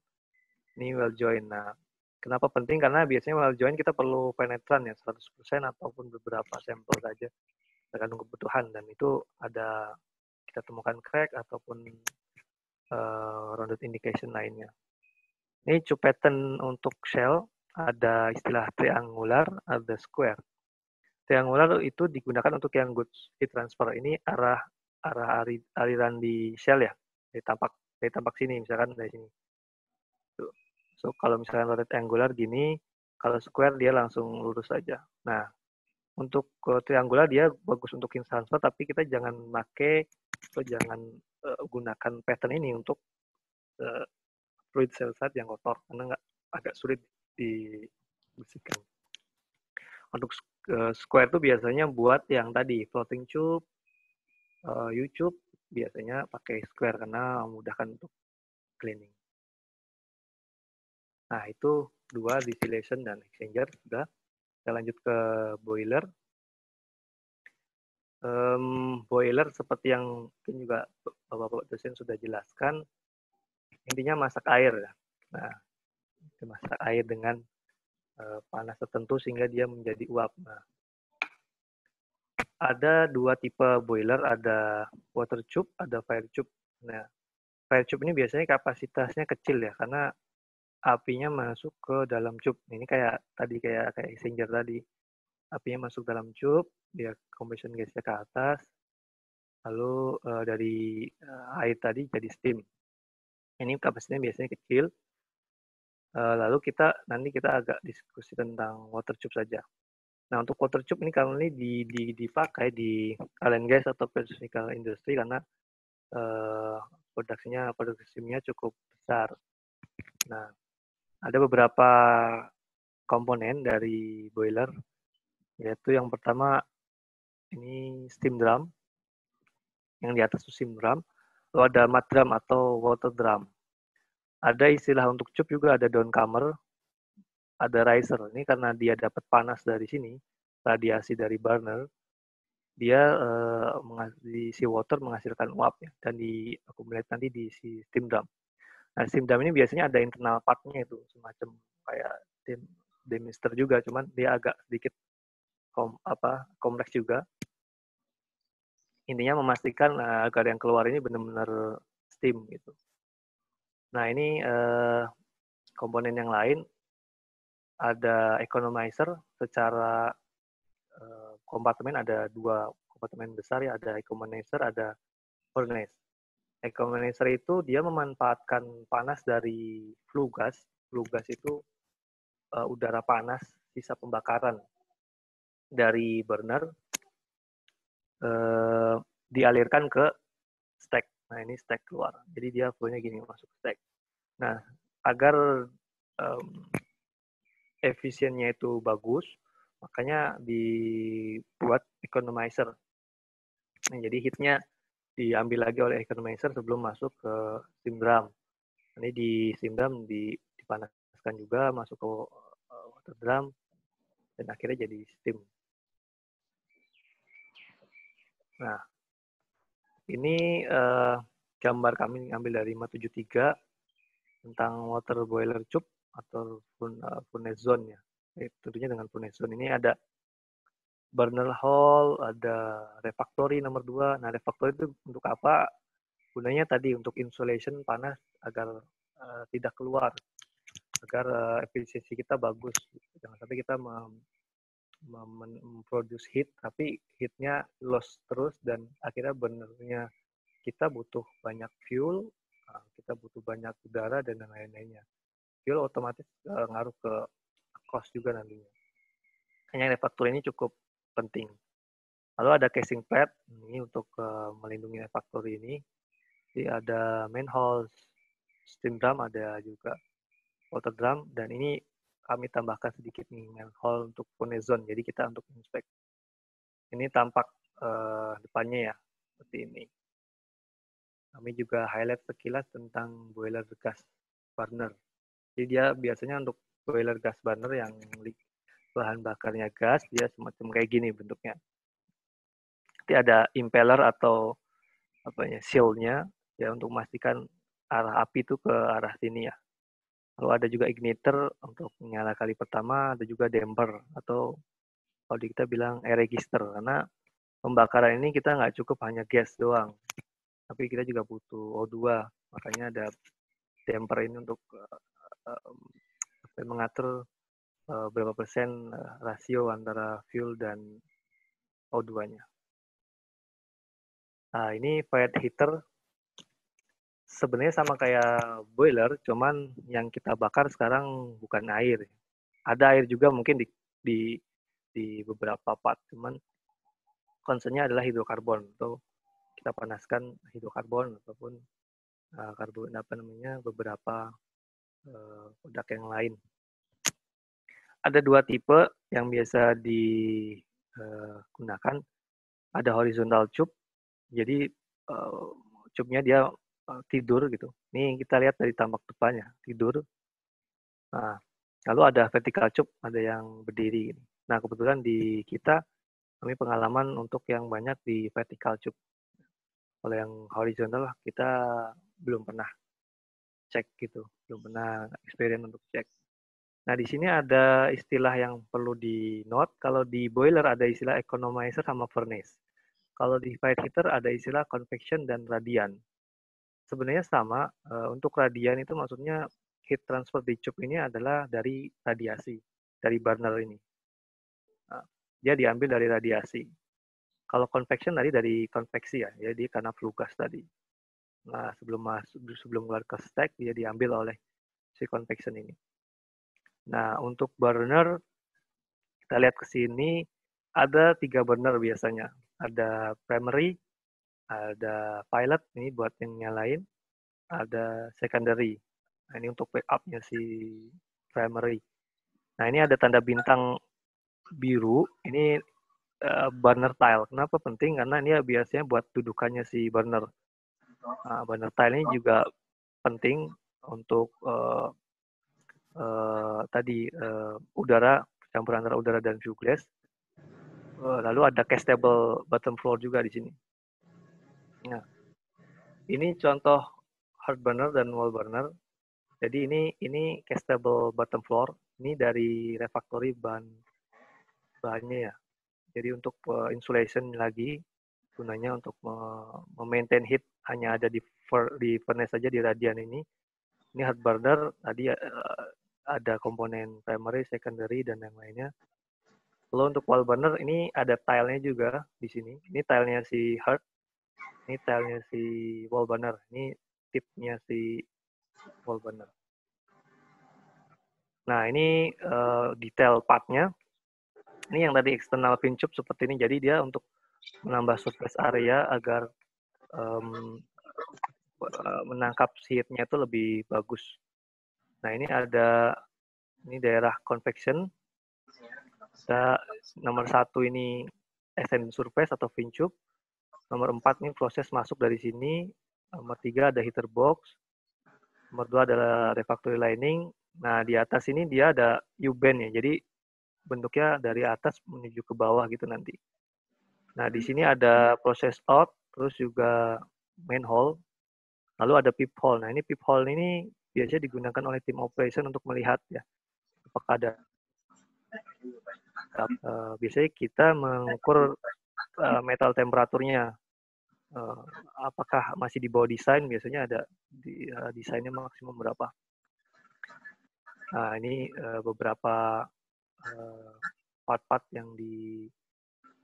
ini weld joint. Nah kenapa penting? Karena biasanya weld joint kita perlu penetran ya 100% ataupun beberapa sampel saja tergantung kebutuhan dan itu ada kita temukan crack ataupun rounded indication lainnya. Ini tube pattern untuk shell ada istilah triangular, ada square. Triangular itu digunakan untuk yang goods heat transfer. Ini arah aliran di shell ya, dari tampak sini misalkan dari sini. So kalau misalkan rectangular gini, kalau square dia langsung lurus saja. Nah untuk triangular dia bagus untuk heat transfer, tapi kita jangan pakai atau jangan gunakan pattern ini untuk fluid cell side yang kotor karena agak sulit dibersihkan. Untuk square itu biasanya buat yang tadi floating tube, U-tube biasanya pakai square karena memudahkan untuk cleaning. Nah itu dua distillation dan exchanger sudah. Kita lanjut ke boiler. Boiler seperti yang mungkin juga Bapak dosen sudah jelaskan, intinya masak air. Nah, masak air dengan panas tertentu sehingga dia menjadi uap. Nah, ada dua tipe boiler, ada water tube, ada fire tube. Nah, fire tube ini biasanya kapasitasnya kecil ya, karena apinya masuk ke dalam tube. Ini kayak exchanger tadi. Apinya masuk dalam tube, dia combustion gasnya ke atas, lalu dari air tadi jadi steam. Ini kapasitasnya biasanya kecil. Lalu nanti kita agak diskusi tentang water tube saja. Nah, untuk water tube ini kalau ini dipakai di oil and gas atau petrochemical industry karena produksinya cukup besar. Nah, ada beberapa komponen dari boiler, yaitu yang pertama ini steam drum, yang di atas itu steam drum, lalu ada mud drum atau water drum. Ada istilah untuk tube juga, ada downcomer, ada riser. Ini karena dia dapat panas dari sini, radiasi dari burner, dia di si water menghasilkan uap ya, dan diakumulasi nanti di si steam drum. Nah, steam drum ini biasanya ada internal part-nya itu, semacam kayak demister juga, cuman dia agak sedikit kompleks juga. Intinya memastikan agar yang keluar ini benar-benar steam gitu. Nah, ini komponen yang lain ada economizer secara kompartemen, ada dua kompartemen besar ya, ada economizer, ada furnace. Economizer itu dia memanfaatkan panas dari flue gas. Flue gas itu udara panas sisa pembakaran dari burner dialirkan ke stack. Nah ini stack keluar. Jadi dia flownya gini masuk stack. Nah agar efisiennya itu bagus, makanya dibuat economizer. Nah, jadi heatnya diambil lagi oleh economizer sebelum masuk ke steam drum. Ini di steam drum dipanaskan juga masuk ke water drum dan akhirnya jadi steam. Nah, ini gambar kami ambil dari 573 tentang water boiler tube atau furnace zone ya. Tentunya dengan furnace zone ini ada burner hole, ada refractory nomor 2. Nah, refractory itu untuk apa? Gunanya tadi untuk insulation panas agar tidak keluar, agar efisiensi kita bagus. Jangan sampai kita memproduce heat, tapi heatnya loss terus dan akhirnya burnernya kita butuh banyak fuel, kita butuh banyak udara dan lain-lainnya. Fuel otomatis ngaruh ke cost juga nantinya. Hanya refaktor ini cukup penting. Lalu ada casing plate ini untuk melindungi refaktor ini. Jadi ada manhole, steam drum, ada juga water drum, dan ini kami tambahkan sedikit nih manhole untuk furnace zone. Jadi kita untuk inspect. Ini tampak depannya ya, seperti ini. Kami juga highlight sekilas tentang boiler gas burner. Jadi dia biasanya untuk boiler gas burner yang bahan bakarnya gas, dia semacam kayak gini bentuknya. Nanti ada impeller atau seal-nya ya untuk memastikan arah api itu ke arah sini ya. Lalu ada juga igniter untuk nyala kali pertama, ada juga damper atau kalau kita bilang air register, karena pembakaran ini kita nggak cukup hanya gas doang, tapi kita juga butuh O2, makanya ada damper ini untuk mengatur berapa persen rasio antara fuel dan O2-nya. Nah, ini fired heater sebenarnya sama kayak boiler, cuman yang kita bakar sekarang bukan air. Ada air juga mungkin di beberapa part, cuman concernnya adalah hidrokarbon. Atau kita panaskan hidrokarbon ataupun karbon beberapa produk yang lain. Ada dua tipe yang biasa digunakan. Ada horizontal tube, jadi tube-nya dia tidur gitu. Ini kita lihat dari tampak depannya, tidur. Nah, lalu ada vertical tube, ada yang berdiri. Nah, kebetulan di kita, kami pengalaman untuk yang banyak di vertical tube. Kalau yang horizontal, kita belum pernah cek gitu, belum pernah experience untuk cek. Nah, di sini ada istilah yang perlu di note. Kalau di boiler ada istilah economizer sama furnace. Kalau di fired heater ada istilah convection dan radian. Sebenarnya sama, untuk radian itu maksudnya heat transfer di tube ini adalah dari radiasi, dari burner ini. Nah, dia diambil dari radiasi. Kalau convection tadi dari konveksi ya, jadi karena flue gas tadi. Nah, sebelum keluar ke stack, dia diambil oleh si convection ini. Nah, untuk burner, kita lihat ke sini, ada 3 burner biasanya. Ada primary, ada pilot, ini buat yang nyalain, ada secondary. Nah, ini untuk backup-nya si primary. Nah, ini ada tanda bintang biru, ini burner tile. Kenapa penting? Karena ini biasanya buat dudukannya si burner. Nah, burner tile ini juga penting untuk udara, campuran antara udara dan fuel gas. Lalu ada castable bottom floor juga di sini. Nah, ini contoh hard burner dan wall burner. Jadi ini castable bottom floor. Ini dari refactory bahannya ya. Jadi untuk insulation lagi gunanya untuk memaintain heat hanya ada di furnace saja di radian ini. Ini hard burner tadi ada komponen primary, secondary dan yang lainnya. Lalu untuk wall burner ini ada tile-nya juga di sini. Ini tile-nya si hard, ini tile-nya si wall burner, ini tip-nya si wall burner. Nah, ini detail part-nya. Ini yang tadi external pin tube seperti ini. Jadi dia untuk menambah surface area agar menangkap heat-nya itu lebih bagus. Nah, ini daerah convection. Kita nomor 1 ini ascending surface atau fin tube. Nomor 4 ini proses masuk dari sini. Nomor 3 ada heater box. Nomor 2 adalah refractory lining. Nah, di atas ini dia ada U-bend ya. Jadi bentuknya dari atas menuju ke bawah gitu nanti. Nah, di sini ada proses out, terus juga manhole. Lalu ada peep hole. Nah, ini peep hole ini biasanya digunakan oleh tim operation untuk melihat ya apakah ada biasanya kita mengukur metal temperaturnya apakah masih di bawah desain, biasanya ada desainnya maksimum berapa. Nah, ini beberapa part-part yang di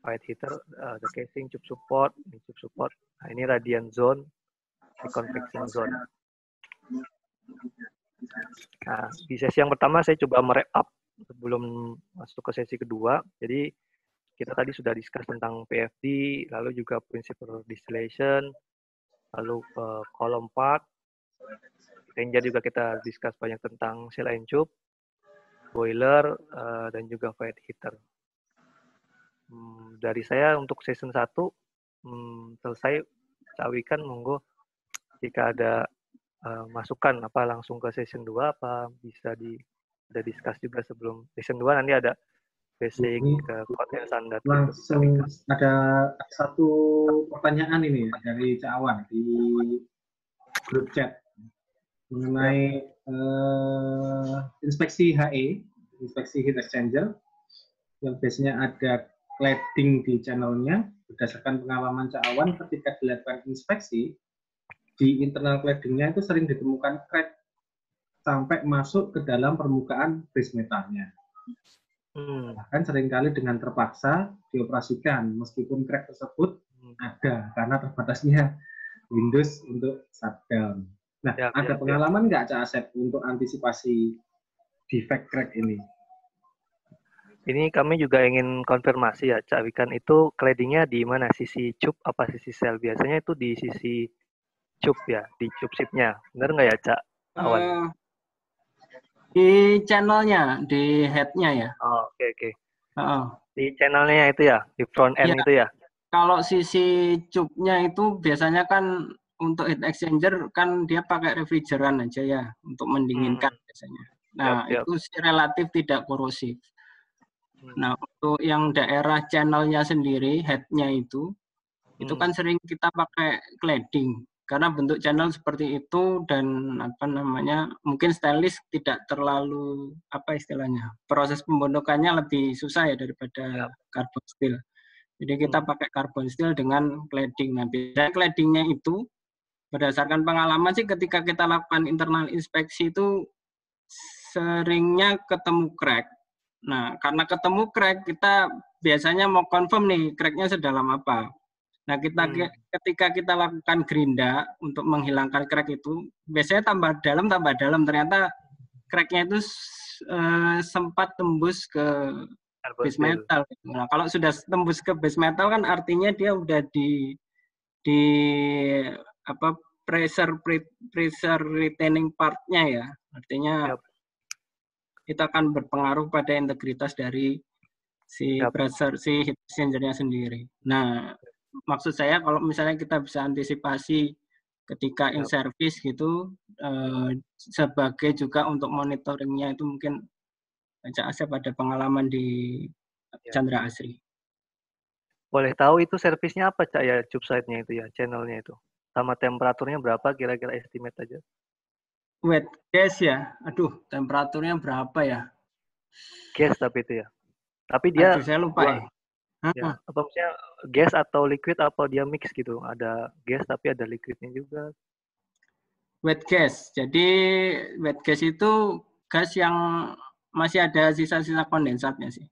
white heater, the casing, tube support, ini tube support. Nah, ini radiant zone, di convection zone. Nah, di sesi yang pertama saya coba merep up sebelum masuk ke sesi kedua. Jadi kita tadi sudah discuss tentang PFD, lalu juga principle distillation, lalu column part. Ranger juga kita discuss banyak tentang seal and tube, boiler, dan juga white heater. Dari saya untuk season 1 selesai. Cawikan monggo jika ada masukan apa langsung ke season 2 apa bisa ada discuss juga sebelum season 2 nanti ada basic ke content standar langsung gitu. ada satu pertanyaan ini ya, dari Cak Awan di grup chat mengenai inspeksi HE, inspeksi heat exchanger yang biasanya ada cladding di channelnya. Berdasarkan pengalaman Cak Awan, ketika dilakukan inspeksi di internal claddingnya itu sering ditemukan crack sampai masuk ke dalam permukaan base metalnya. Bahkan seringkali dengan terpaksa dioperasikan meskipun crack tersebut ada karena terbatasnya Windows untuk shutdown. Nah, ada pengalaman nggak Cak Asep untuk antisipasi defect crack ini? Ini kami juga ingin konfirmasi ya, Cak Wikan, itu claddingnya di mana? Sisi tube apa sisi sel? Biasanya itu di sisi tube ya, di tube sheet-nya. Benar nggak ya, Cak Awan? Di channelnya, di head-nya ya. Oh, oke. Di channelnya itu ya, di front end ya, itu ya? Kalau sisi tube-nya itu biasanya kan untuk heat exchanger kan dia pakai refrigeran aja ya, untuk mendinginkan biasanya. Nah, itu relatif tidak korosif. Nah, untuk yang daerah channelnya sendiri, head-nya itu kan sering kita pakai cladding. Karena bentuk channel seperti itu dan mungkin stainless tidak terlalu proses pembentukannya lebih susah ya daripada carbon steel. Jadi kita pakai carbon steel dengan cladding. Nah, biasanya claddingnya itu berdasarkan pengalaman sih ketika kita lakukan internal inspeksi itu seringnya ketemu crack. Nah, karena ketemu crack, kita biasanya mau confirm nih cracknya sedalam apa. Nah, ketika kita lakukan gerinda untuk menghilangkan crack itu, biasanya tambah dalam, ternyata cracknya itu sempat tembus ke base metal. Nah, kalau sudah tembus ke base metal kan artinya dia udah di pressure retaining part-nya ya. Artinya itu akan berpengaruh pada integritas dari si heat exchanger-nya sendiri. Nah, maksud saya kalau misalnya kita bisa antisipasi ketika in service gitu, sebagai juga untuk monitoringnya itu mungkin Cak Asep ada pengalaman di Chandra Asri. Boleh tahu itu servisnya apa Cak ya, tube side-nya itu ya, channelnya itu? Sama temperaturnya berapa kira-kira estimate aja? Wet gas ya? Aduh, temperaturnya berapa ya? Gas tapi itu ya? Tapi dia saya lupa ya. Apa maksudnya gas atau liquid apa dia mix gitu? Ada gas tapi ada liquidnya juga. Wet gas. Jadi wet gas itu gas yang masih ada sisa-sisa kondensatnya sih.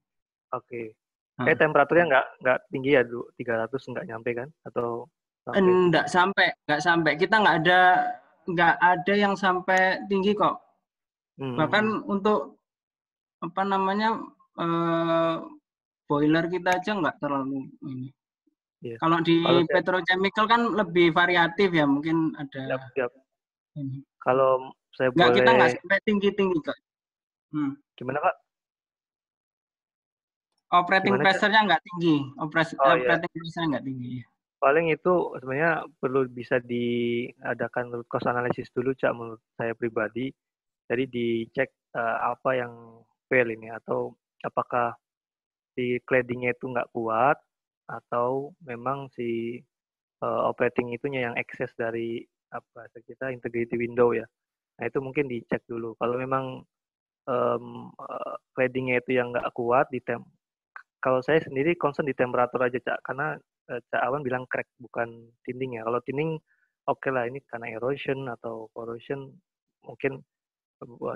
Oke. Kayak temperaturnya nggak tinggi ya, 300 nggak nyampe kan? Atau sampai? Nggak sampai. Kita nggak ada yang sampai tinggi kok. Bahkan untuk boiler kita aja nggak terlalu ini. Kalau di petrochemical kan lebih variatif ya, mungkin ada. Ini. Kalau saya nggak, boleh. Kita nggak sampai tinggi kok. Gimana Pak? Operating pressure-nya nggak tinggi. Operating pressure-nya nggak tinggi. Paling itu sebenarnya perlu bisa diadakan root cause analysis dulu, Cak, menurut saya pribadi. Jadi dicek apa yang fail ini, atau apakah si cladding-nya itu nggak kuat, atau memang si operating itunya yang excess dari kita integrity window ya. Nah itu mungkin dicek dulu. Kalau memang cladding-nya itu yang nggak kuat, kalau saya sendiri concern di temperatur aja, Cak, karena Cak Awan bilang crack bukan thinning ya. Kalau thinning oke lah, ini karena erosion atau corrosion mungkin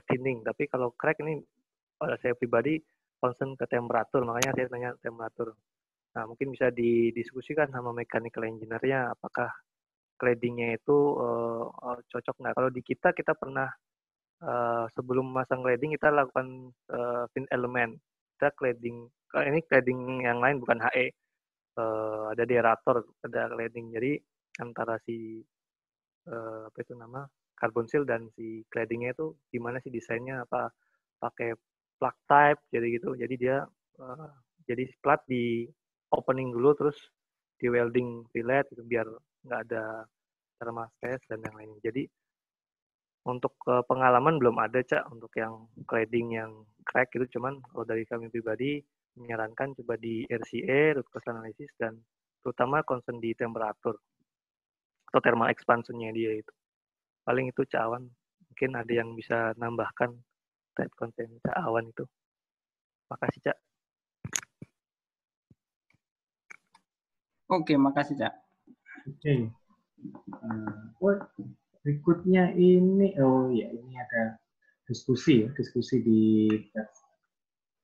thinning. Tapi kalau crack ini pada saya pribadi concern ke temperatur, makanya saya tanya temperatur. Nah, mungkin bisa didiskusikan sama mechanical engineer-nya, apakah cladding-nya itu cocok nggak. Kalau di kita pernah sebelum masang cladding kita lakukan fin element. Kita cladding, ini cladding yang lain bukan HE. Ada derator, ada cladding. Jadi antara si apa itu nama carbon seal dan si cladding-nya itu gimana sih desainnya, apa pakai plug type jadi gitu. Jadi dia jadi plat di opening dulu terus di welding fillet gitu, biar nggak ada thermal stress dan yang lain. Jadi untuk pengalaman belum ada Cak untuk yang cladding yang crack itu, cuman kalau dari kami pribadi menyarankan coba di RCA root cause analysis dan terutama concern di temperatur atau thermal expansion-nya dia itu. Paling itu Cak Awan. Mungkin ada yang bisa nambahkan terkait konten Cak Awan itu. Makasih Cak. Oke, makasih Cak. Oke. Berikutnya ini, ini ada diskusi di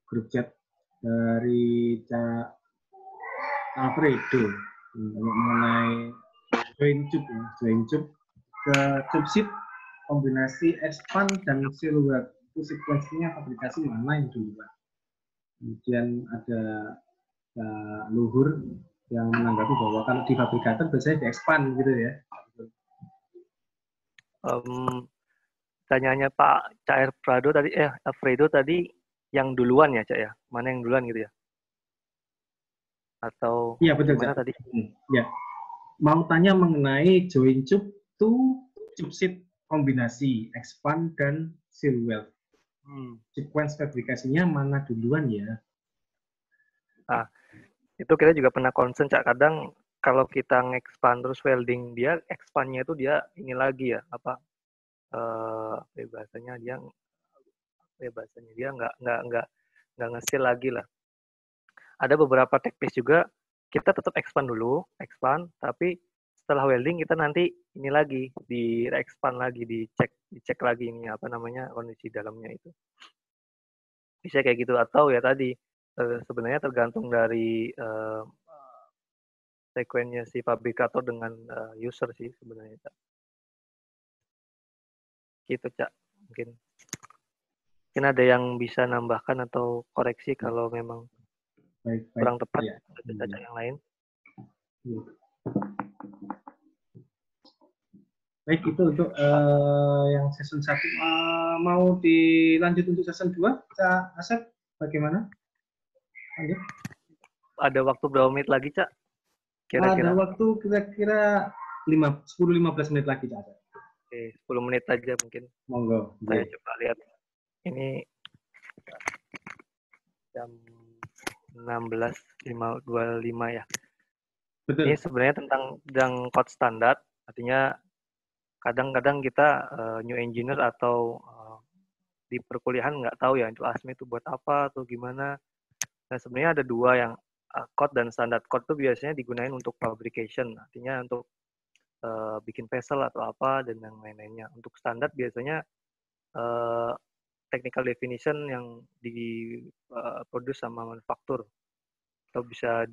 grup chat dari Cak Alfredo mengenai join tube ke tube sheet kombinasi expand dan silhouette. Itu sekuensinya aplikasi mana yang duluan. Kemudian ada Luhur yang menanggapi bahwa kalau di fabrikator biasanya di expand gitu ya. Tanyanya Pak Cak Alfredo tadi yang duluan ya Cak ya? Mana yang duluan gitu ya? Atau iya, betul, gimana Cak. tadi? Ya. Mau tanya mengenai join tube to tube sheet kombinasi expand dan silhouette. Sequence fabrikasinya mana duluan ya? Nah, itu kita juga pernah concern Cak, kadang kalau kita nge-expand terus welding dia, expand-nya itu dia ini lagi ya, apa bahasanya dia nggak nge-seal lagi lah. Ada beberapa teknis juga kita tetap expand dulu, tapi setelah welding kita nanti ini lagi di expand lagi, dicek lagi ini apa namanya kondisi dalamnya itu. Bisa kayak gitu, atau ya tadi sebenarnya tergantung dari sekuensinya si fabrikator dengan user sih sebenarnya Cak. Gitu Cak, mungkin ada yang bisa nambahkan atau koreksi kalau memang kurang tepat ya. Ada yang lain. Baik, itu untuk yang season 1. Mau dilanjut untuk season 2, Cak Asep, bagaimana? Lanjut. Ada waktu berapa menit lagi, Cak? Kira-kira. Ada waktu kira-kira 10-15 menit lagi, Cak. Oke, 10 menit aja mungkin. Monggo. Saya coba lihat. Ini jam 16.25 ya. Betul. Ini sebenarnya tentang code standar, artinya kadang-kadang kita new engineer atau di perkuliahan nggak tahu ya itu ASME itu buat apa atau gimana. Nah sebenarnya ada dua yang code dan standar. Code itu biasanya digunakan untuk fabrication, artinya untuk bikin vessel atau apa dan yang lain-lainnya. Untuk standar biasanya technical definition yang diproduce sama manufaktur, atau bisa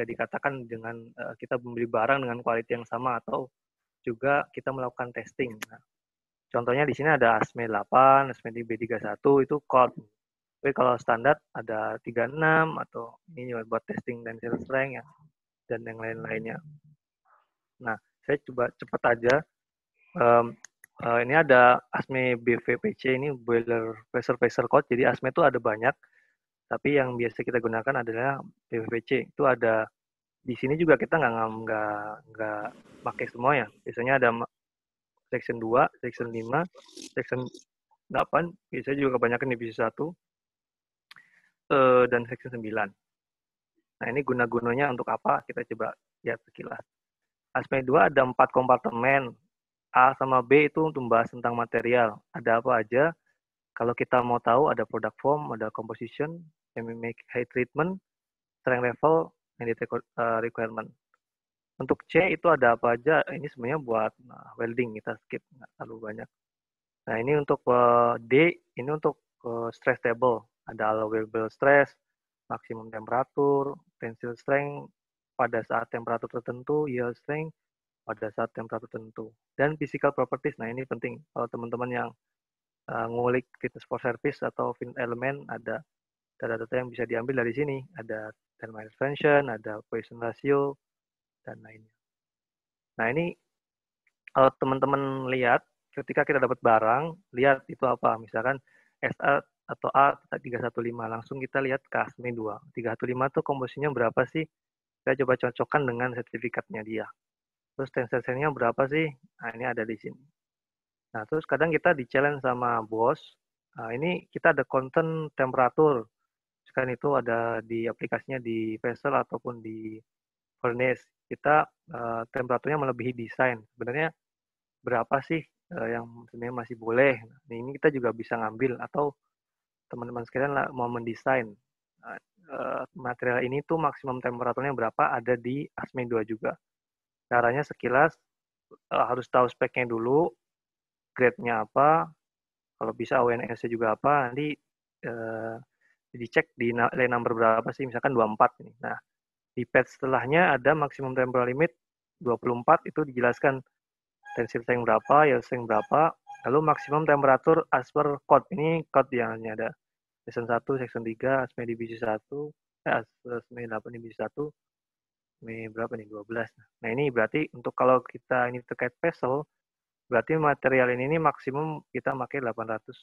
dikatakan dengan kita membeli barang dengan quality yang sama atau juga kita melakukan testing. Nah, contohnya di sini ada ASME 8, ASME B31 itu code. Tapi kalau standar ada 36 atau ini buat testing dan tensile strength ya, dan yang lain-lainnya. Nah, saya coba cepat aja. Ini ada ASME BVPC, ini boiler pressure code. Jadi ASME itu ada banyak, tapi yang biasa kita gunakan adalah BVPC. Itu ada di sini juga kita nggak pakai semuanya. Biasanya ada section 2, section 5, section 8, biasanya juga kebanyakan divisi 1, dan section 9. Nah, ini guna-gunanya untuk apa? Kita coba lihat sekilas. ASME 2 ada 4 kompartemen. A sama B itu untuk membahas tentang material. Ada apa aja? Kalau kita mau tahu, ada product form, ada composition, make height treatment, strength level, and requirement. Untuk C itu ada apa aja? Ini sebenarnya buat welding, kita skip, nggak terlalu banyak. Nah, ini untuk D, ini untuk stress table. Ada allowable stress, maksimum temperatur, tensile strength pada saat temperatur tertentu, yield strength pada saat temperatur tertentu, dan physical properties. Nah, ini penting kalau teman-teman yang ngulik fitness for service atau fin element, ada data-data yang bisa diambil dari sini. Ada thermal expansion, ada Poisson ratio, dan lainnya. Nah, ini kalau teman-teman lihat, ketika kita dapat barang, lihat itu apa. Misalkan SA atau A315, langsung kita lihat ke ASME 2. 315 itu komposisinya berapa sih? Kita coba cocokkan dengan sertifikatnya dia. Terus tensile-nya berapa sih? Nah, ini ada di sini. Nah, terus kadang kita di-challenge sama bos. Nah, ini kita ada konten temperatur. Sekarang itu ada di aplikasinya di vessel ataupun di furnace. Kita temperaturnya melebihi desain. Sebenarnya berapa sih yang sebenarnya masih boleh. Nah, ini kita juga bisa ngambil, atau teman-teman sekalian mau mendesain material ini tuh maksimum temperaturnya berapa, ada di ASME 2 juga. Caranya sekilas harus tahu speknya dulu, grade-nya apa, kalau bisa ONS-nya juga apa, nanti dicek di line number berapa sih, misalkan 24 ini. Nah, di page setelahnya ada maksimum temporal limit 24, itu dijelaskan tensile strength berapa, yield strength berapa, lalu maksimum temperatur as per code. Ini code yang ada section 1, section 3, ASME divisi 1, ASME 8 divisi 1, ASME berapa nih, 12. Nah, ini berarti untuk kalau kita ini terkait vessel, berarti material ini maksimum kita pakai 816.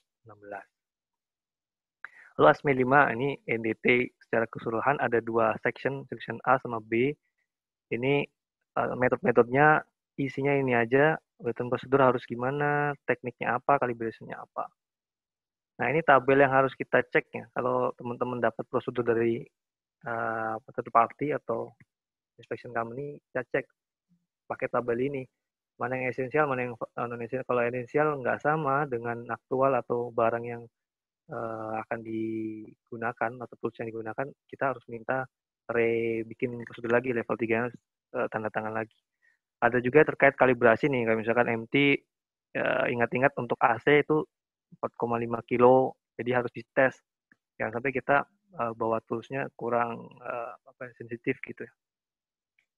Lalu ASME 5, ini NDT secara keseluruhan ada 2 section, section A sama B. Ini metode-metodenya isinya ini aja, written prosedur harus gimana, tekniknya apa, calibrationnya apa. Nah, ini tabel yang harus kita cek ya. Kalau teman-teman dapat prosedur dari third party atau inspection company, kita cek pakai tabel ini. Mana yang esensial, mana yang non-esensial. Kalau esensial nggak sama dengan aktual atau barang yang akan digunakan atau tools yang digunakan, kita harus minta bikin prosedur lagi, level 3 tanda tangan lagi. Ada juga terkait kalibrasi nih, kayak misalkan MT, ingat-ingat untuk AC itu 4,5 kilo, jadi harus dites. Jangan sampai kita bawa toolsnya kurang sensitif gitu ya.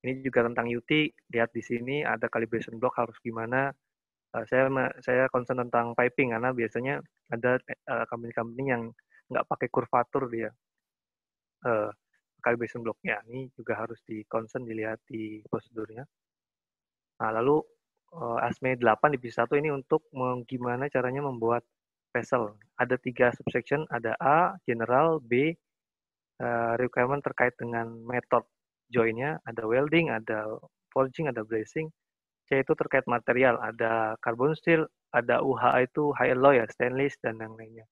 Ini juga tentang UT, lihat di sini ada calibration block harus gimana. Saya concern tentang piping, karena biasanya ada company-company yang nggak pakai kurvatur dia calibration blocknya. Ini juga harus di-concern, dilihat di prosedurnya. Nah, lalu ASME 8 divisi 1 ini untuk gimana caranya membuat vessel. Ada 3 subsection, ada A, general, B, requirement terkait dengan method join-nya, ada welding, ada forging, ada bracing. C itu terkait material, ada carbon steel, ada UH itu high alloy ya, stainless, dan yang lainnya.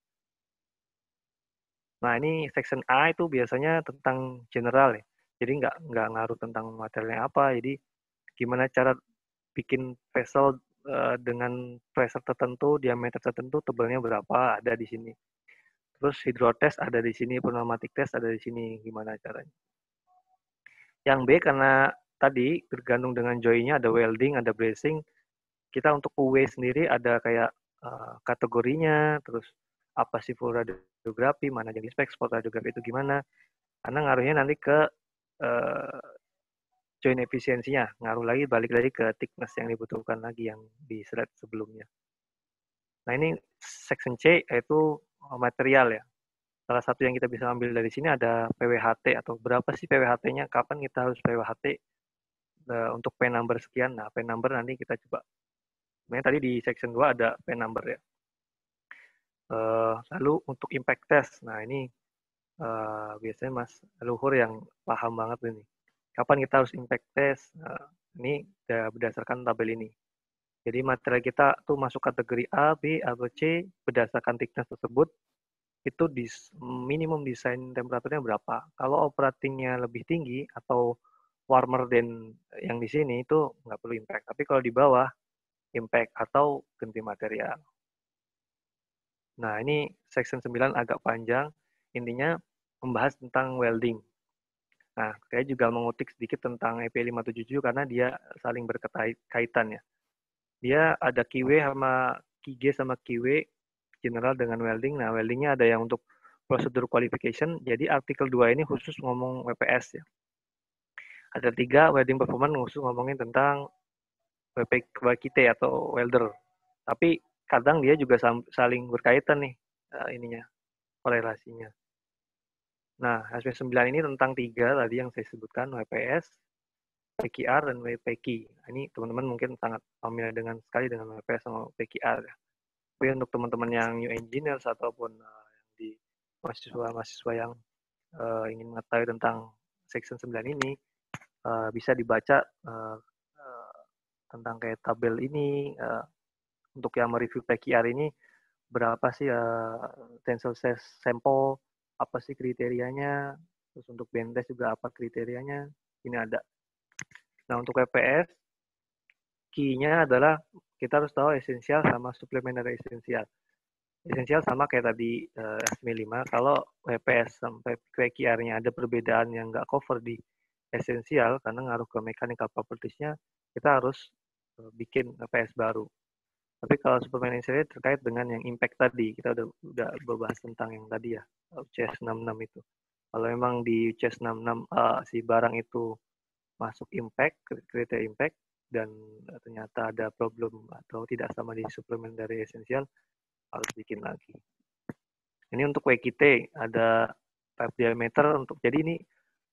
Nah, ini section A itu biasanya tentang general ya, jadi nggak ngaruh tentang materialnya apa, jadi gimana cara bikin vessel dengan pressure tertentu, diameter tertentu, tebalnya berapa, ada di sini. Terus hydrotest ada di sini, pneumatic test ada di sini, gimana caranya. Yang B, karena tadi tergantung dengan join-nya, ada welding, ada bracing. Kita untuk UW sendiri ada kayak kategorinya, terus apa sih full radiografi, mana jenis spek, spot radiografi itu gimana. Karena ngaruhnya nanti ke join efisiensinya, ngaruh lagi, balik lagi ke thickness yang dibutuhkan lagi yang di slide sebelumnya. Nah, ini section C, yaitu material ya. Salah satu yang kita bisa ambil dari sini ada PWHT, atau berapa sih PWHT-nya, kapan kita harus PWHT untuk P number sekian. Nah, P number nanti kita coba. Sebenarnya tadi di section 2 ada P number ya. Lalu untuk impact test, nah ini biasanya Mas Luhur yang paham banget ini. Kapan kita harus impact test? Ini berdasarkan tabel ini. Jadi material kita tuh masuk kategori A, B, atau C berdasarkan thickness tersebut. Itu minimum desain temperaturnya berapa. Kalau operatingnya lebih tinggi atau warmer than yang di sini, itu nggak perlu impact. Tapi kalau di bawah, impact atau ganti material. Nah, ini section 9 agak panjang. Intinya membahas tentang welding. Nah, saya juga mengutik sedikit tentang EP 577 karena dia saling berkaitan ya. Dia ada QW sama QG sama QW general dengan welding. Nah, weldingnya ada yang untuk prosedur qualification. Jadi artikel 2 ini khusus ngomong WPS ya. Ada 3 welding performance khusus ngomongin tentang WKT atau welder. Tapi kadang dia juga saling berkaitan nih ininya, korelasinya. Nah, HP9 ini tentang 3 tadi yang saya sebutkan, WPS, PQR, dan WPQ. Ini teman-teman mungkin sangat familiar sekali dengan WPS sama PQR ya. Tapi untuk teman-teman yang new engineers ataupun yang di mahasiswa yang ingin mengetahui tentang section 9 ini, bisa dibaca tentang kayak tabel ini. Untuk yang mereview PQR ini, berapa sih tensile sample, apa sih kriterianya, terus untuk bend test juga apa kriterianya, ini ada. Nah, untuk WPS, key-nya adalah kita harus tahu esensial sama supplementary esensial. Esensial sama kayak tadi SM5, kalau WPS sampai QR-nya ada perbedaan yang nggak cover di esensial karena ngaruh ke mechanical properties-nya, kita harus bikin WPS baru. Tapi kalau supplementary esensial terkait dengan yang impact tadi, kita udah berbahas tentang yang tadi ya, CS66 itu. Kalau memang di CS66 si barang itu masuk impact, kriteria impact, dan ternyata ada problem atau tidak sama di suplemen dari esensial, harus bikin lagi. Ini untuk WKT, ada pipe diameter untuk, jadi ini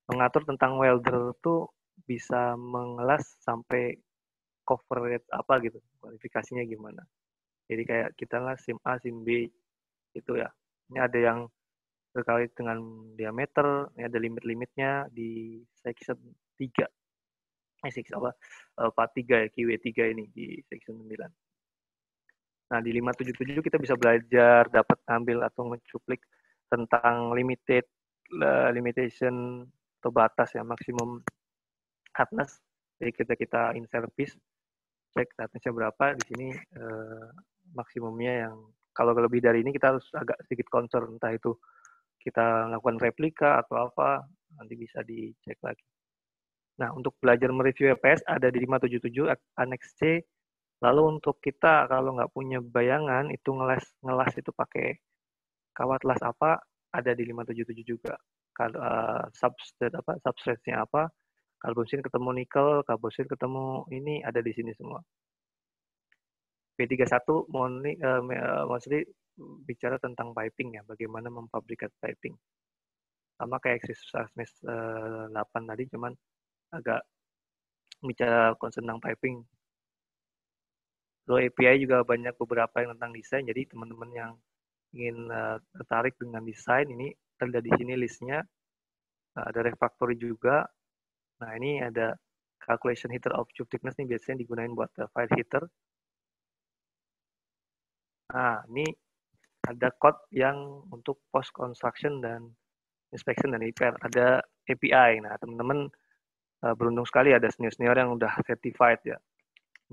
mengatur tentang welder tuh bisa mengelas sampai cover rate apa gitu, kualifikasinya gimana. Jadi kayak kita lah SIM A, SIM B, itu ya. Ini ada yang terkait dengan diameter, ini ada limit-limitnya di section 3. Part 3 ya, QW3 ini di section 9. Nah, di 577 kita bisa belajar, dapat ambil atau mencuplik tentang limitation atau batas ya, maksimum hardness. Jadi kita in service, cek hardnessnya berapa, di sini maksimumnya yang kalau lebih dari ini kita harus agak sedikit concern, entah itu kita lakukan replika atau apa, nanti bisa dicek lagi. Nah, untuk belajar mereview WPS ada di 577 Annex C. Lalu untuk kita kalau nggak punya bayangan itu ngelas itu pakai kawat las apa, ada di 577 juga. Kalau substrate-nya apa, karbosin ketemu nikel, karbosin ketemu ini, ada di sini semua. P31 mostly bicara tentang piping ya, bagaimana memfabrikat piping. Sama kayak exercise 8 tadi, cuman agak bicara concern tentang piping. Lalu API juga banyak beberapa yang tentang desain, jadi teman-teman yang ingin tertarik dengan desain, ini ada di sini listnya. Ada refractory juga. Nah, ini ada calculation heater of tube thickness, nih biasanya digunakan buat fire heater. Nah, ini ada code yang untuk post construction dan inspection dan repair. Ada API. Nah, teman-teman beruntung sekali ada senior-senior yang udah certified ya.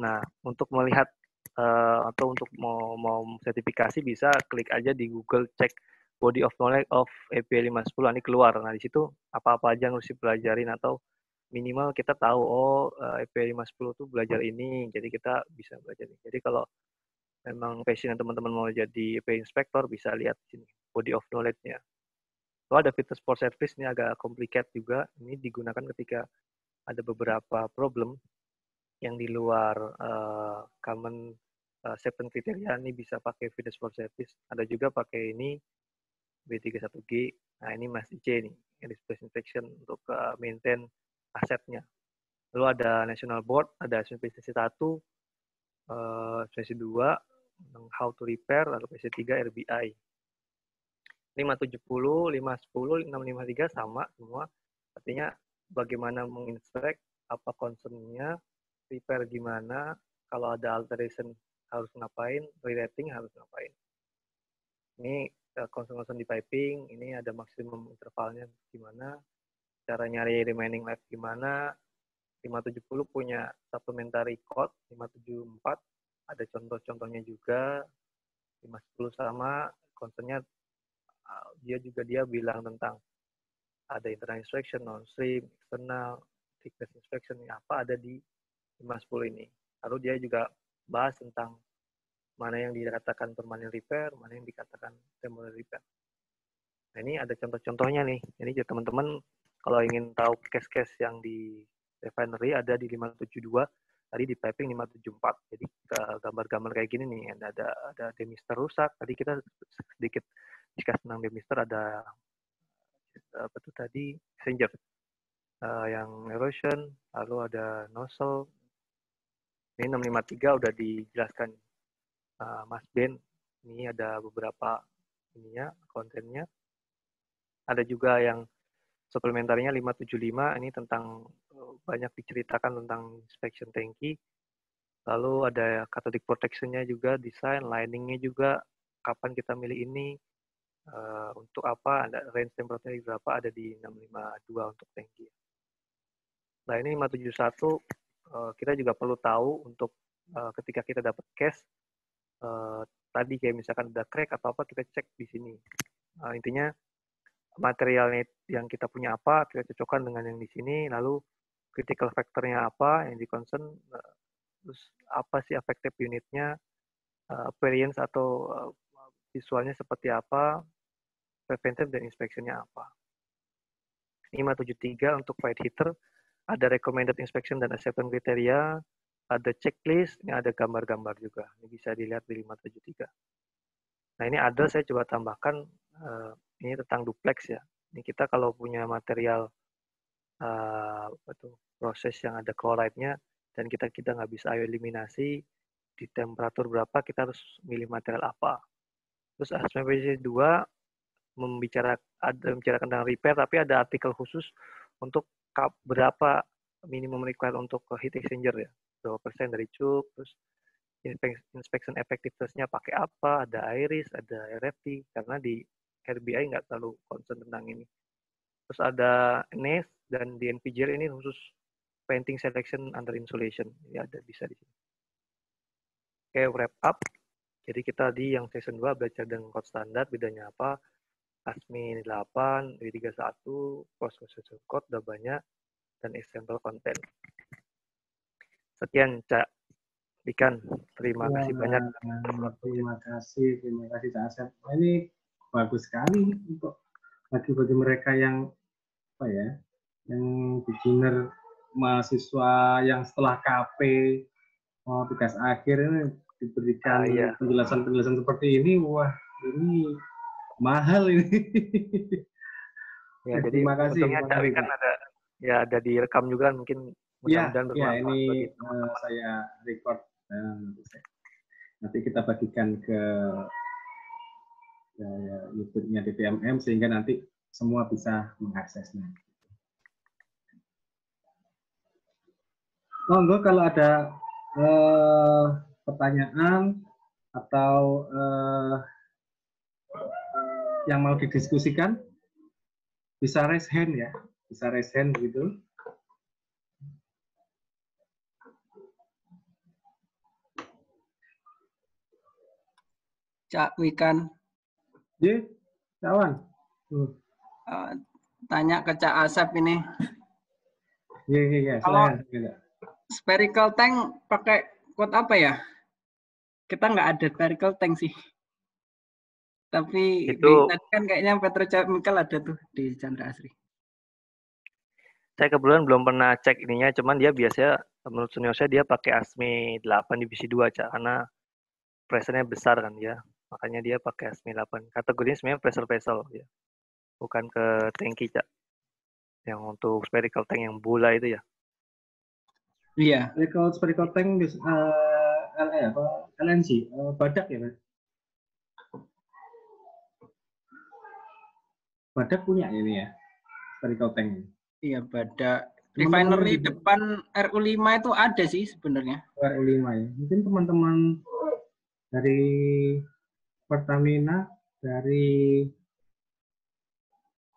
Nah, untuk melihat atau untuk mau sertifikasi bisa klik aja di Google, cek body of knowledge of API 510, ini keluar. Nah, di situ apa-apa aja yang harus dipelajarin atau minimal kita tahu API 510 tuh belajar ini, jadi kita bisa belajar ini. Jadi kalau memang passion teman-teman mau jadi API inspector, bisa lihat sini body of knowledge-nya. Kalau ada fitness for service, ini agak complicated juga. Ini digunakan ketika ada beberapa problem yang di luar common acceptance kriteria, ini bisa pakai fitness for service. Ada juga pakai ini B31G. Nah, ini masih C nih, display inspection untuk maintain asetnya. Lalu ada national board, ada spesifikasi 1, spesifikasi 2, how to repair, lalu spesifikasi 3 RBI. 570, 510, 653 sama semua. Artinya bagaimana menginspect, apa concern-nya, repair gimana, kalau ada alteration harus ngapain, re-rating harus ngapain. Ini concern di piping, ini ada maksimum intervalnya gimana, cara nyari remaining life gimana. 570 punya supplementary code, 574 ada contoh-contohnya juga. 510 sama, concernnya dia bilang tentang ada internal inspection, non-stream, external, thickness inspection, apa ada di 510 ini. Lalu dia juga bahas tentang mana yang dikatakan permanent repair, mana yang dikatakan temporary repair. Nah, ini ada contoh-contohnya nih. Jadi teman-teman kalau ingin tahu case-case yang di refinery ada di 572, tadi di piping 574. Jadi gambar-gambar kayak gini nih, ada demister rusak. Tadi kita sedikit discuss tentang demister, ada apa tuh tadi exchanger yang erosion, lalu ada nozzle. Ini 653 udah dijelaskan Mas Ben. Ini ada beberapa ininya, kontennya. Ada juga yang suplementarnya 575, ini tentang banyak diceritakan tentang inspection tanki. Lalu ada cathodic protection-nya juga, desain, liningnya juga, kapan kita milih ini, untuk apa, ada range temperature berapa, ada di 652 untuk tanki. Nah ini 571, kita juga perlu tahu untuk ketika kita dapat case, tadi kayak misalkan ada crack atau apa, kita cek di sini. Intinya materialnya yang kita punya apa, kita cocokkan dengan yang di sini, lalu critical factor-nya apa yang di concern, terus apa sih effective unitnya, appearance atau visualnya seperti apa, preventive dan inspection-nya apa. 573 untuk fight heater, ada recommended inspection dan acceptance kriteria, ada checklist, ini ada gambar-gambar juga. Ini bisa dilihat di 573. Nah ini ada, saya coba tambahkan, ini tentang duplex ya. Ini kita kalau punya material proses yang ada chloride-nya, dan kita nggak bisa eliminasi di temperatur berapa, kita harus milih material apa. Terus ASME 2 membicarakan tentang repair, tapi ada artikel khusus untuk berapa minimum required untuk heat exchanger ya, berapa persen dari cup, terus inspection effectiveness-nya pakai apa, ada iris, ada RFT, karena di RBI nggak terlalu concern tentang ini. Terus ada NES dan di NPGR ini khusus painting selection under insulation, ya ada bisa di sini. Oke, wrap up. Jadi kita di yang season 2 belajar dengan code standar, bedanya apa, ASME 8, W31, post-processor code udah banyak, dan example content. Sekian, Cak Ikan. Terima kasih banyak. Terima kasih Cak Asep. Ini bagus sekali untuk bagi mereka yang apa ya, yang beginner, mahasiswa yang setelah KP mau tugas akhir ini diberikan penjelasan seperti ini. Wah, ini mahal ini. Ya, jadi terima kasih. kan ada direkam juga, mungkin mudah-mudahan bermanfaat. Ini saya record, nanti kita bagikan ke YouTube-nya DPMM sehingga nanti semua bisa mengaksesnya. Monggo kalau ada pertanyaan atau yang mau didiskusikan, bisa raise hand ya, bisa raise hand gitu. Cak Wikan. Ye, kawan. Tanya ke Cak Asep ini. Iya. Kalau spherical tank pakai code apa ya? Kita nggak ada spherical tank sih. Tapi tadi kan kayaknya petrochemical ada tuh di Chandra Asri. Saya kebetulan belum pernah cek ininya, cuman dia biasanya menurut senior saya dia pakai ASME 8 divisi 2, Cak, karena pressure-nya besar kan ya. Makanya dia pakai ASME 8. Kategorinya sebenarnya pressure vessel ya. Bukan ke tangki, Cak. Yang untuk spherical tank yang bola itu ya. Iya. Spherical tank LNG, badak ya, Mas? Badak punya ini ya, spherical tank. Iya, badak. Refinery depan RU5 itu ada sih sebenarnya. RU5 ya. Mungkin teman-teman dari Pertamina, dari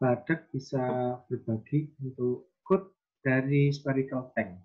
Badak bisa berbagi untuk code dari spherical tank.